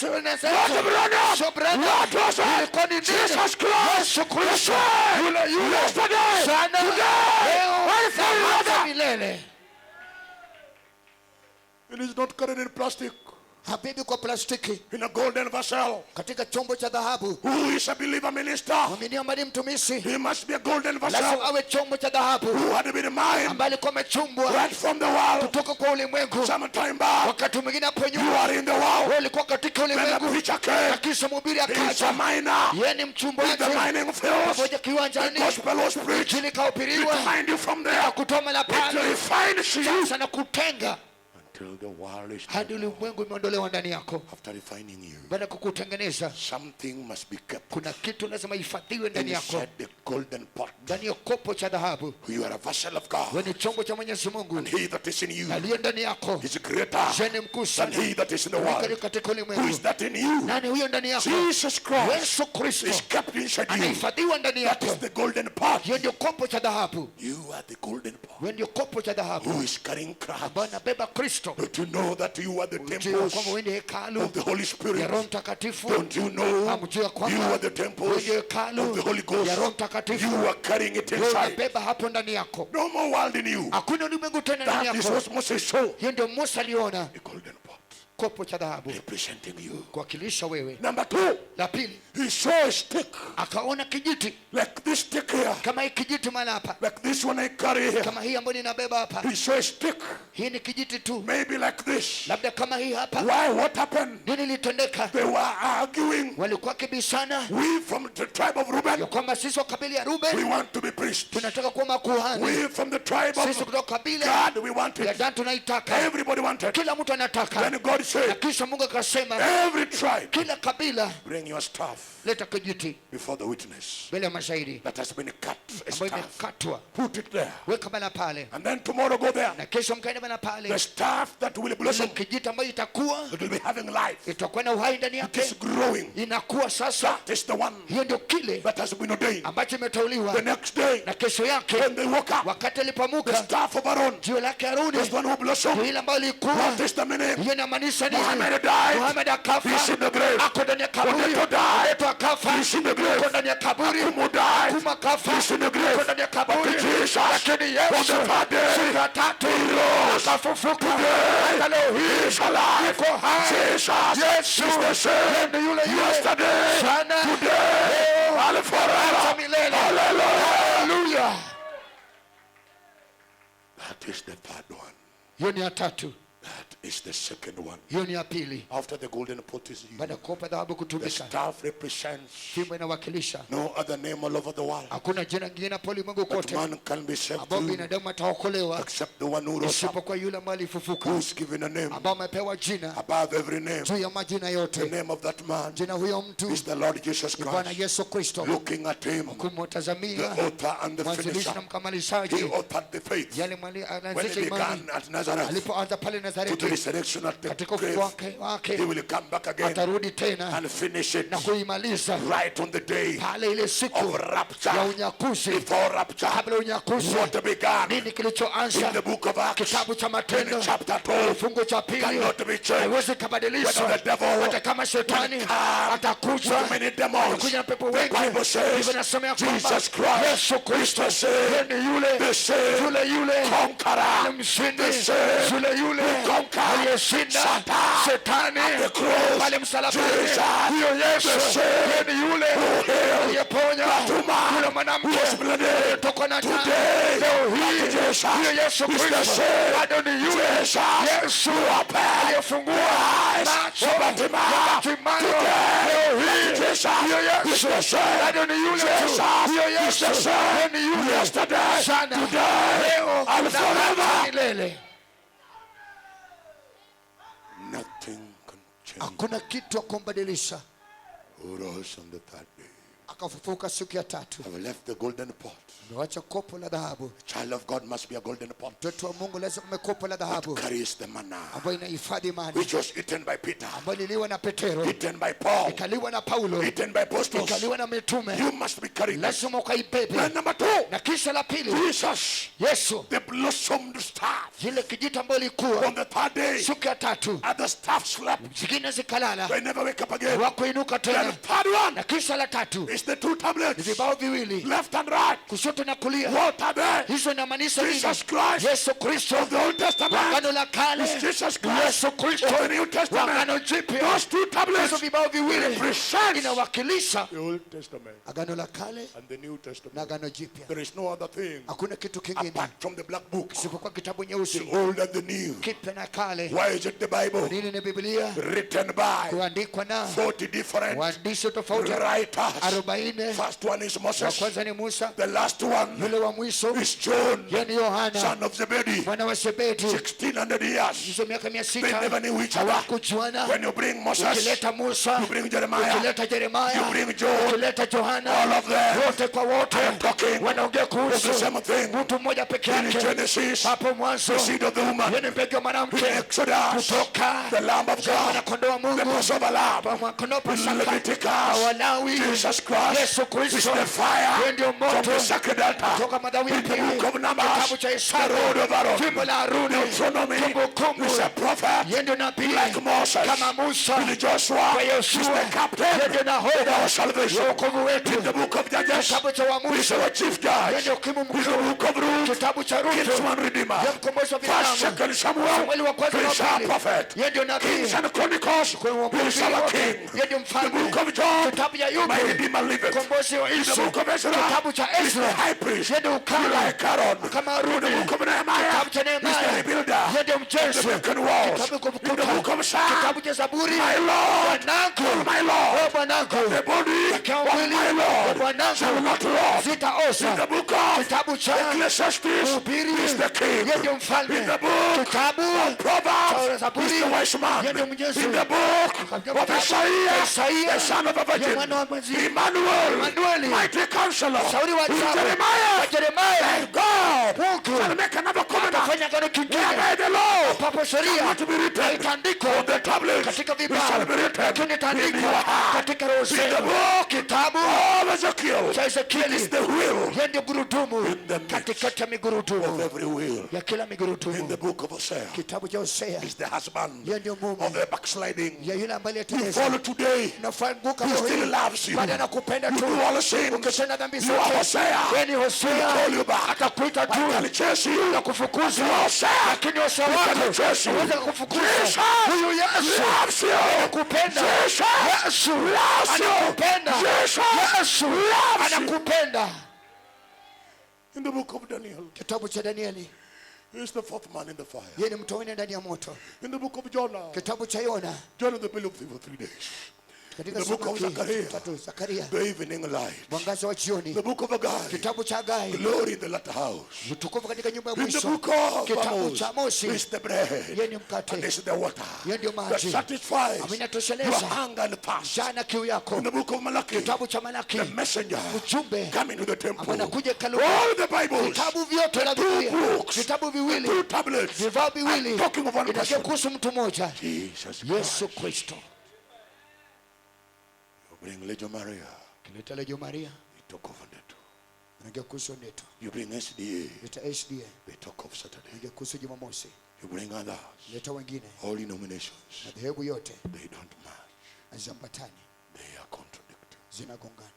Sio na Not Branham. Sio Branham. What was it? Ilikuwa ni nini? Jesus Christ. Yesu Kristo. The Yule same. yule. Yesterday. Sana. Today. Leo. And Na hata forever. milele. It is not carried in plastic. habibi kwa plastiki, in a golden vessel. katika chombo cha dhahabu. Who is a believer minister? Mwamini ambaye mtumishi He must be a golden vessel. lazima awe chombo cha dhahabu Who had been mine ambaye alikuwa amechumbwa right from the world. kutoka kwa ulimwengu. Sometime back, Wakati mwingine hapo you nyuma are in the world. wewe ulikuwa katika When the ulimwengu, preacher came, na kisha mhubiri he is a akaja, miner. yeye ni In mchumbaji the mining fields, pamoja the kiwanjani, gospel was preached. injili It kahubiriwa, find you from there. kutoa mala It pale refines you sasa na kutenga until the world is hadi ulimwengu imeondolewa ndani yako. after refining you. Baada ya kukutengeneza, Something must be kept kuna kitu lazima ihifadhiwe ndani yako, inside the golden pot. ndani ya kopo cha dhahabu. You are a vessel of God. Wewe ni chombo cha Mwenyezi Mungu, And he that is in you aliye ndani yako is greater ni mkuu than sana he that is in the world. katika Who ulimwengu. is that in you? Nani huyo ndani yako? Jesus Christ Yesu Kristo is kept inside you. anahifadhiwa ndani That yako. is the golden pot. Hiyo ndio kopo cha dhahabu. You are the golden pot. Wewe ndio kopo cha Who dhahabu is carrying Christ? ambaye anabeba Kristo. Don't you know that you are the Mjue temples kwamba wewe ni hekalu of the Holy ya Spirit? Roho Mtakatifu. Don't you know Hamjui you kwamba are the wewe temples ni hekalu of the Holy Ghost? ya Roho Mtakatifu. You are carrying it Wewe inside. unabeba hapo ndani yako. No more world in you. Hakuna ulimwengu tena ndani That is yako. what Moses saw. Hiyo ndio Musa aliona, A golden pot kopo cha dhahabu representing you. kuwakilisha wewe. Number two, La pili, he saw a stick akaona kijiti like this stick here, kama hii kijiti mahali hapa, like this one I carry here. kama hii ambayo ninabeba hapa. He saw a stick, Hii ni kijiti tu, maybe like this. labda kama hii hapa. Why? What happened? Nini litendeka? They were arguing. Walikuwa kibishana We from the tribe of ya Reuben, kwamba sisi wa kabila ya we Ruben want to be priests. tunataka kuwa makuhani, We from the tribe sisi of kutoka kabila God, we want ya it. Dan tunaitaka, Everybody wanted. kila mtu anataka. Then God Na said, kisha Mungu akasema, every tribe, kila kabila bring your staff leta kijiti before the witness mbele ya mashahidi that has been cut, a ambayo staff. imekatwa, Put it there. weka bana pale, And then tomorrow go there. na kesho mkaenda bana The pale. staff that will Ile blossom, kijiti ambayo itakuwa it will be having life. itakuwa na uhai ndani It yake, is growing. inakuwa sasa. That is the one Hiyo ndio kile that has been ordained. ambacho imeteuliwa. The next day, Na kesho yake when they woke up, wakati the alipoamuka, staff of Aaron jiwe lake Haruni was the one who ndio blossomed. ile ambayo ilikuwa. What is the meaning? Hiyo inamaanisha nini? Muhammad died. Muhammad akafa, He's in the grave. ako ndani ya kaburi. Potato died. Yesu akafa, He's in the grave. ako ndani ya kaburi. Akumu died. Kuma akafa, He's in the grave. ako ndani ya kaburi. But Jesus, Lakini Yesu on the third day, siku ya tatu he rose. akafufuka. Today, Hata leo hii He's alive. yuko hai. Jesus Yesu is the same. ni yule yule Yesterday, jana, today, and hata forever. milele. Hallelujah. Haleluya. That is the third one. Hiyo ni ya tatu. That is the second one. Hiyo ni ya pili. After the golden pot is Baada ya used, kopa dhahabu the kutumika, staff represents fimbo inawakilisha. no other name all over the world. Hakuna jina lingine hapo ulimwengu But kote man can be saved ambao through binadamu ataokolewa except the one who rose up, isipokuwa yule ambaye alifufuka, who's given a name ambao amepewa jina above every name. juu ya majina The yote. name of that man Jina huyo mtu is the Lord Jesus ni Bwana Christ. Yesu Kristo, Looking at him, the kumtazamia author and the mwanzilishi finisher. na He mkamalishaji. authored the faith Yale when he anaanzisha imani began at Nazareth alipoanza pale to the Nazareti, resurrection at the katika grave. ufufuo He wake will come back again atarudi tena and finish it na kuimaliza right on the day pale ile siku of rapture. ya unyakuzi. Before rapture, Kabla ya unyakuzi, what began nini in kilichoanza? the book of Acts, Kitabu cha in Matendo chapter 12, kifungu cha pili cannot be changed. haiwezi kabadilishwa. Whether the devil Hata kama shetani will come atakuja with many demons, atakuja na pepo the wengi, Bible says Biblia inasema ya kwamba Jesus Christ Yesu Kristo is the same, yeye ni yule the same yule conqueror, yule mshindi, the same yule conqueror, aliyeshinda Satan shetani at the cross. pale msalabani. Jesus, Huyo Yesu the same yeye ni yule aliyeponya woman yule mwanamke who was bleeding. aliyetokwa na damu. Today, Leo hii Jesus huyo Yesu is the Kristo same. bado ni yule Jesus Yesu opened aliyefungua eyes macho of ya Bartimaeus. Bartimayo. Today, Leo hii Jesus huyo is Yesu the same. bado ni yule tu. Jesus Huyo is Yesu the same. yeye ni yule Yesterday, jana, today, leo and na forever. hata milele. Nothing can change. Hakuna kitu ya kumbadilisha. Who rose on the third day. Akafufuka siku ya tatu. Have left the golden pot. Amewacha kopo la dhahabu. Child of God must be a golden pot. Mtoto wa Mungu lazima awe kopo la dhahabu Carries the manna, ambayo inahifadhi imani, which was eaten by Peter, ambayo ililiwa na Petero, eaten by Paul, ikaliwa na Paulo, eaten by apostles. ikaliwa na mitume. You must be carrying that. Lazima ukaibebe. And number two, Na kisha la pili, Jesus, Yesu the blossomed staff. ile kijiti ambayo ilikuwa On the third day, siku ya tatu, and the staff slept. zingine zikalala, They never wake up again. hawakuinuka Then the tena. third one Na kisha la tatu, is It's the two tablets. Ni vibao viwili. Left and right. Kushoto na kulia. What are they? Hizo inamaanisha nini? Jesus Christ. Yesu Kristo. Of the Old Testament. Agano la kale. It's Jesus Christ. Yesu Kristo. Of the New Testament. Agano jipya. Those two tablets. Hizo vibao viwili. Represent inawakilisha the Old Testament. Agano la kale And the New Testament. na agano jipya. There is no other thing. Hakuna kitu kingine. Apart from the black book. Isipokuwa kitabu nyeusi. The old and the new. Kipya na kale. Why is it the Bible? Nini ni Biblia? Written by kuandikwa na 40 different waandishi tofauti writers. 40. First one is Wa Moses. kwanza ni Musa. The last one Yule wa mwisho is John, yani Yohana son of Zebedee. mwana wa Zebedi. 1600 years. Hizo miaka They 600 never knew each other. hawakujuana. When you bring Moses, Ukileta Musa, you bring Jeremiah, ukileta Jeremiah, you bring John, ukileta Yohana, all of them. wote kwa wote I am talking wanaongea of the kuhusu same thing. mtu mmoja peke In yake. Genesis, Hapo mwanzo the seed of the woman. yeye mbegu ya In mwanamke. Exodus, Kutoka the Lamb of mwana God, kondoo wa the Mungu. Passover Lamb. Mwana In Pasaka. Leviticus, Walawi. Jesus Christ Yesu is Kristo. the fire Yeye ndio from moto. the sacred altar. Toka madhabahu ya In the pili. book of Numbers, Kitabu cha the Hesabu. road of Aaron, Fimbo la Haruni. Deuteronomy Kumbukumbu. is a prophet Yeye ndio nabii. like Moses. Kama Musa. In Joshua Kwa is Yoshua. the captain Yeye ndio of nahodha our salvation. ya wokovu wetu. In the book of Judges Kitabu cha is Waamuzi. our chief Yeye judge. ndio hakimu In the mkuu. book of Ruth, Kitabu cha Ruthu. kinsman redeemer. Yeye mkombozi wa First, binadamu. second Samuel Samueli wa kwanza na is wa our pili. prophet. Yeye ndio nabii. Kings and Chronicles is our king. Yeye ndio The mfalme. book of Job, Kitabu ya Ayubu. my redeemer liveth. Mkombozi wa In the Yesu. book of Ezra Kitabu cha is the Ezra. high priest. Yeye ndio ukali. Like Aaron. Kama In the Haruni. book of Nehemiah Kitabu cha is the Nehemia. rebuilder. Yeye ndio The mjenzi. broken walls. Kitabu cha In the book of Psalms, Kitabu cha Zaburi. my Lord, Bwanangu. my Lord, Wewe bwanangu. the body Kwa of mwili my wa Lord bwanangu. shall not rot. In the Sitaoza. book of Kitabu cha Ecclesiastes Mhubiri. is the king. Yeye ndio mfalme. In the book Kitabu of Proverbs Zaburi. is the wise man. Yeye ndio mjenzi. In the book of Isaiah, Isaiah. the son of a virgin, Mwana wa mwenzi. Emmanuel, Emmanuel. mighty counselor. Shauri wa In ajabu. Jeremiah, Kwa Jeremiah. and God Mungu. shall make another covenant Atafanya agano kingine. whereby the law Papo sheria. not to be written Itaandikwa on the tablets. katika It shall be vibao. written Lakini in your itaandikwa heart. katika roho In the zenu. book Kitabu of Ezekiel, cha it is Ezekieli. the will Yeye ndio gurudumu in the midst katikati ya of migurudumu every will. ya kila In the migurudumu. book of Hosea, Kitabu cha Hosea. is the husband Yeye ndio of mume the backsliding. ya yule ambaye You aliteleza. follow today, Unafanguka he leo still hii. loves you. Bado anakupenda You tu. do all the sins. Ukitenda dhambi You are zote. Hosea. Wewe ni He'll Hosea. call you back. Atakuita tu He'll chase you. na kufukuza. You are Hosea. Lakini Hosea He wako cannot chase you. hawezi kukufukuza. Jesus Huyu Yesu loves you. anakupenda. Jesus Yesu loves you. anakupenda. Jesus Yesu loves you. anakupenda. In the book of Daniel, Kitabu cha Danieli. he is the fourth man in the fire. Yeye ni mtu wa nne ndani ya moto. In the book of Jonah, Kitabu cha Yona. Jonah the belly of the for 3 days. Katika The book of siku Zechariah. tatu Zakaria. The evening light. Mwangaza wa jioni. The book of Haggai. Kitabu cha Hagai. Glory in the latter house. Utukufu katika nyumba ya In the mwisho. book of Kitabu cha Amos, Amosi. is the bread. Yeye ni mkate. And this is the water Yeye ndio that maji. satisfies Amina your tosheleza. hunger and thirst. Jana kiu yako. In the book of Malachi, Kitabu cha Malaki. the messenger Ujumbe coming to the temple. ambao unakuja hekaluni. All the Bibles, Vitabu vyote na two Biblia. books, Vitabu viwili. two tablets, Vivao viwili. are talking of one Inaongea person. kuhusu mtu mmoja. Jesus Yesu Christ. Kristo. You bring Legio Maria, Kileta Legio Maria. they talk of Neto. Inaongea kuhusu Neto. You bring SDA, Leta SDA. they talk of Saturday. Inaongea kuhusu Jumamosi. You bring others, Leta wengine. all denominations, Madhehebu yote they don't match. hazambatani. They are contradictory. Zinagongana.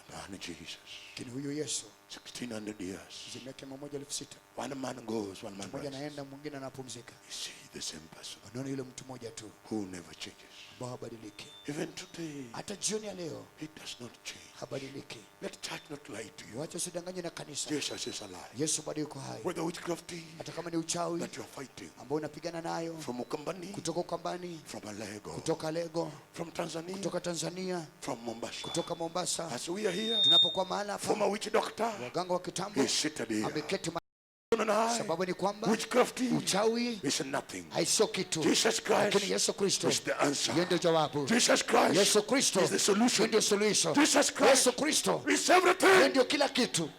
The man Jesus, Lakini huyu Yesu 1600 years. miaka 1,600. One man goes, one man Mmoja rests. anaenda mwingine anapumzika. You see the same person Unaona yule mtu mmoja tu who never changes. ambao habadiliki. Even today, Hata jioni ya leo it does not change. habadiliki. Let church not lie to you. Wacha usidanganywe na kanisa. Jesus is alive. Yesu bado yuko hai. Whether witchcraft is Hata kama ni uchawi that you are fighting ambao unapigana nayo from Ukambani, kutoka Ukambani, from Alego, kutoka Lego, from Tanzania, kutoka Tanzania, from Mombasa. kutoka Mombasa. As we are here, Tunapokuwa mahala from hapa, a witch doctor, waganga wa kitambo is seated here. ameketi mahali. And I, Sababu ni kwamba witchcraft uchawi is nothing. haisio kitu. Jesus Christ Lakini Yesu Kristo is the answer. yeye ndio jawabu. Jesus Christ Yesu Kristo is the solution. yeye ndio suluhisho. Jesus Christ Yesu Kristo is yeye everything. ndio kila kitu.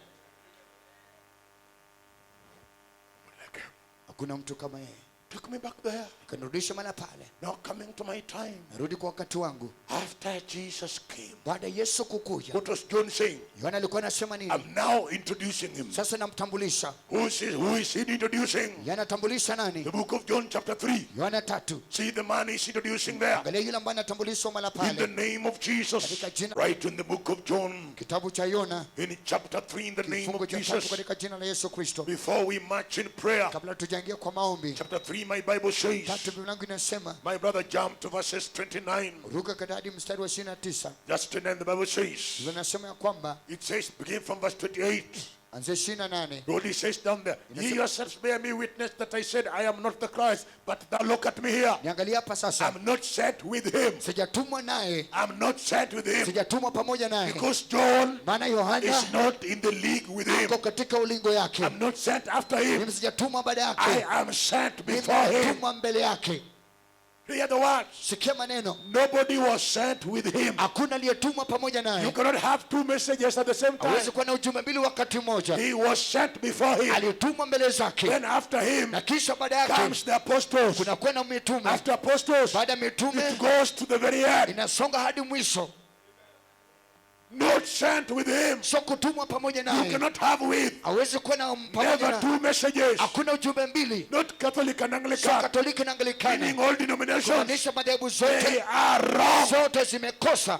Like him. Hakuna mtu kama yeye. took me back there. Kanirudisha mahali pale. Now coming to my time. Narudi kwa wakati wangu. After Jesus came. Baada Yesu kukuja. What was John saying? Yohana alikuwa anasema nini? I'm now introducing him. Sasa namtambulisha. Who is he introducing? Yanatambulisha nani? The book of John chapter 3. Yohana 3. See the man he's introducing there. Angalia yule ambaye anatambulishwa mahali In the pale. name of Jesus. Right in the book of John. Kitabu cha Yona. In chapter 3 in the name of Jesus. Katika jina la Yesu Kristo. Before we march in prayer. Kabla tujaingia kwa maombi. Chapter 3 my Bible says. My brother jump to verses 29. Ruka hadi mstari wa 29. Just 29 the Bible says. Linasema ya kwamba it says begin from verse 28. Anzia 28. God he says down there, ye yourselves bear me witness that I said I am not the Christ, but thou look at me here. Niangalia hapa sasa. I'm not sent with him. Sijatumwa naye. I'm not sent with him. Sijatumwa pamoja naye. Because John maana Yohana is not in the league with him. Ako katika ulingo yake. I'm not sent after him. Mimi sijatumwa baada yake. I am sent before him. Nimetumwa mbele yake. Hear the words. Sikia maneno. Nobody was sent with him. Hakuna aliyetumwa pamoja naye. You cannot have two messages at the same time. Hawezi kuwa na ujumbe mbili wakati mmoja. He was sent before him. Alitumwa mbele zake. Then after him, na kisha baada yake comes the apostles. Kuna kwenda mitume. After apostles, baada mitume, it goes to the very end. Inasonga hadi mwisho. Not sent with him. So kutumwa pamoja naye. You cannot have with. Hawezi kuwa na pamoja never two messages. Hakuna ujumbe mbili. Not Catholic and Anglican. So Catholic and Anglican. Meaning all denominations. Kuanisha madhehebu zote. They are wrong. Zote zimekosa.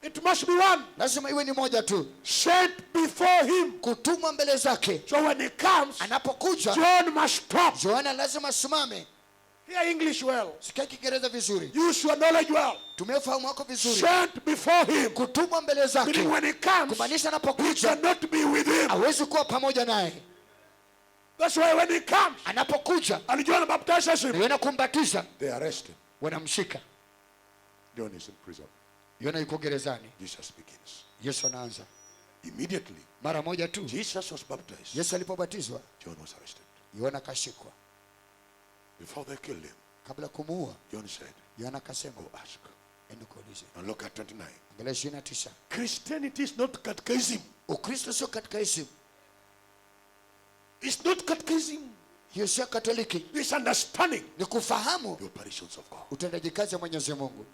It must be one. Lazima iwe ni moja tu. Sent before him. Kutumwa mbele zake. So when he comes, anapokuja, John must stop. Yohana lazima simame. Hear English well. Sikia Kiingereza vizuri. Use your knowledge well. Tumia ufahamu wako vizuri. Sent before him. Kutumwa mbele zake. Meaning when he comes, kumaanisha he anapokuja, cannot be with him. hawezi kuwa pamoja naye. That's why when he comes, anapokuja, and John baptizes him, Yohana kumbatiza, they arrest him. Wanamshika. John is in prison. Yohana yuko gerezani. Jesus begins. Yesu anaanza. Immediately, mara moja tu Jesus was baptized. Yesu alipobatizwa, John was arrested. Yohana kashikwa. Before they killed him, kabla kumuua, John said, Yohana kasema, go ask. And look at 29. Angalia 29. Christianity is not catechism. Ukristo sio catechism. It's not catechism. Hiyo sio Katoliki. It's understanding. Ni kufahamu the operations of God. Utendaji kazi wa Mwenyezi Mungu.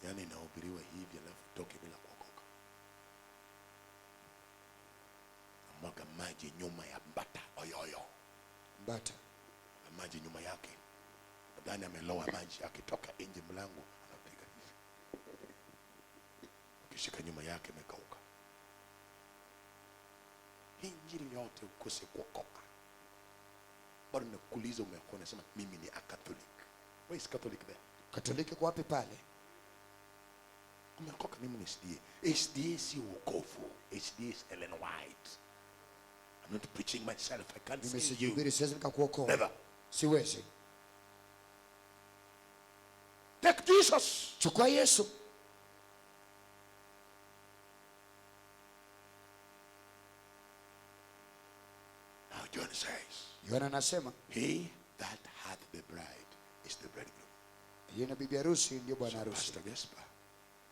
Yani inahubiriwa hivi alafu toke bila kuokoka. Mwaga maji nyuma ya mbata oyoyo. Mbata. Maji nyuma yake. Ndani ameloa maji, akitoka nje mlango anapiga hivi. Ukishika nyuma yake imekauka. Hii injili yote ukose kuokoka. Bado nakuuliza umekuwa unasema mimi ni a Catholic. Where is Catholic there? Katoliki kwa wapi pale? Umeokoka mimi ni SDA. SDA si wokovu. SDA is Ellen White. I'm not preaching myself. I can't say you. Mimi siwezi nikakuokoa. Never. Siwezi. Take Jesus. Chukua Yesu. Now John says, Yohana anasema, he that hath the bride is the bridegroom. Yeye bibi harusi ndio bwana harusi. Pastor Gasper,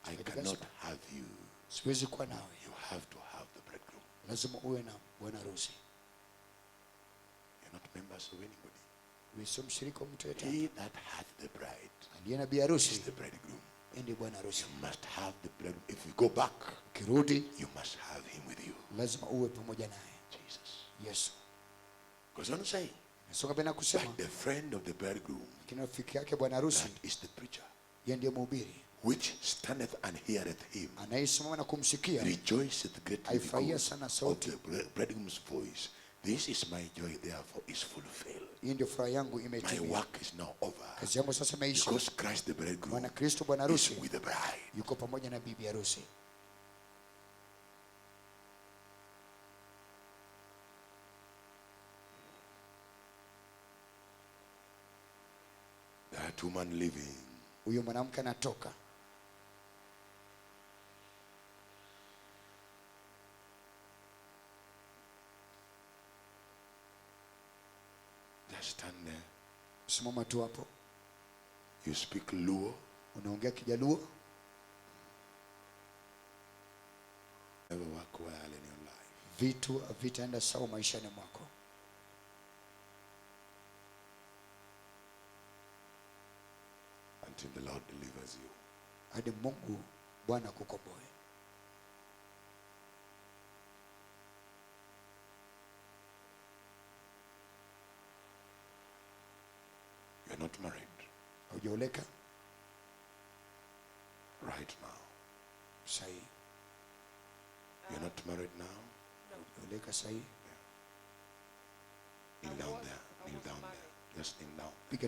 I cannot have you. Siwezi kuwa nawe. You have to have the bridegroom. Lazima uwe na bwana harusi. You're not members of anybody. Wewe sio mshirika wa mtu yeyote. He that hath the bride Aliye na bibi harusi is the bridegroom. ndiye bwana harusi. You must have the bridegroom. If you go back, kirudi, you must have him with you. Lazima uwe pamoja naye. Jesus. Yesu. Goes on to say, Soka bena kusema, but the friend of the bridegroom, kina rafiki yake bwana harusi, that is the preacher, yeye ndiye mhubiri, which standeth and heareth him, anayesimama na kumsikia, rejoiceth greatly aifurahia because sana of sauti. the bridegroom's voice. This is my joy, therefore is fulfilled. Hii ndio furaha yangu My imetimia. work is now over. Kazi yangu sasa imeisha. Because Christ the bridegroom Maana Kristo bwana is harusi with the bride. yuko pamoja na bibi harusi. That woman living, Huyo mwanamke anatoka. just stand there. Simama tu hapo. You speak Luo. Unaongea Kijaluo. Never work well in your life. vitu vitaenda sawa maishani mwako. Until the Lord delivers you. Hadi Mungu Bwana kukomboe. You are not married Haujaoleka right now. sahi. You are not married now. Haujaoleka sahi. Kneel down there. Kneel down there. Just kneel down. Piga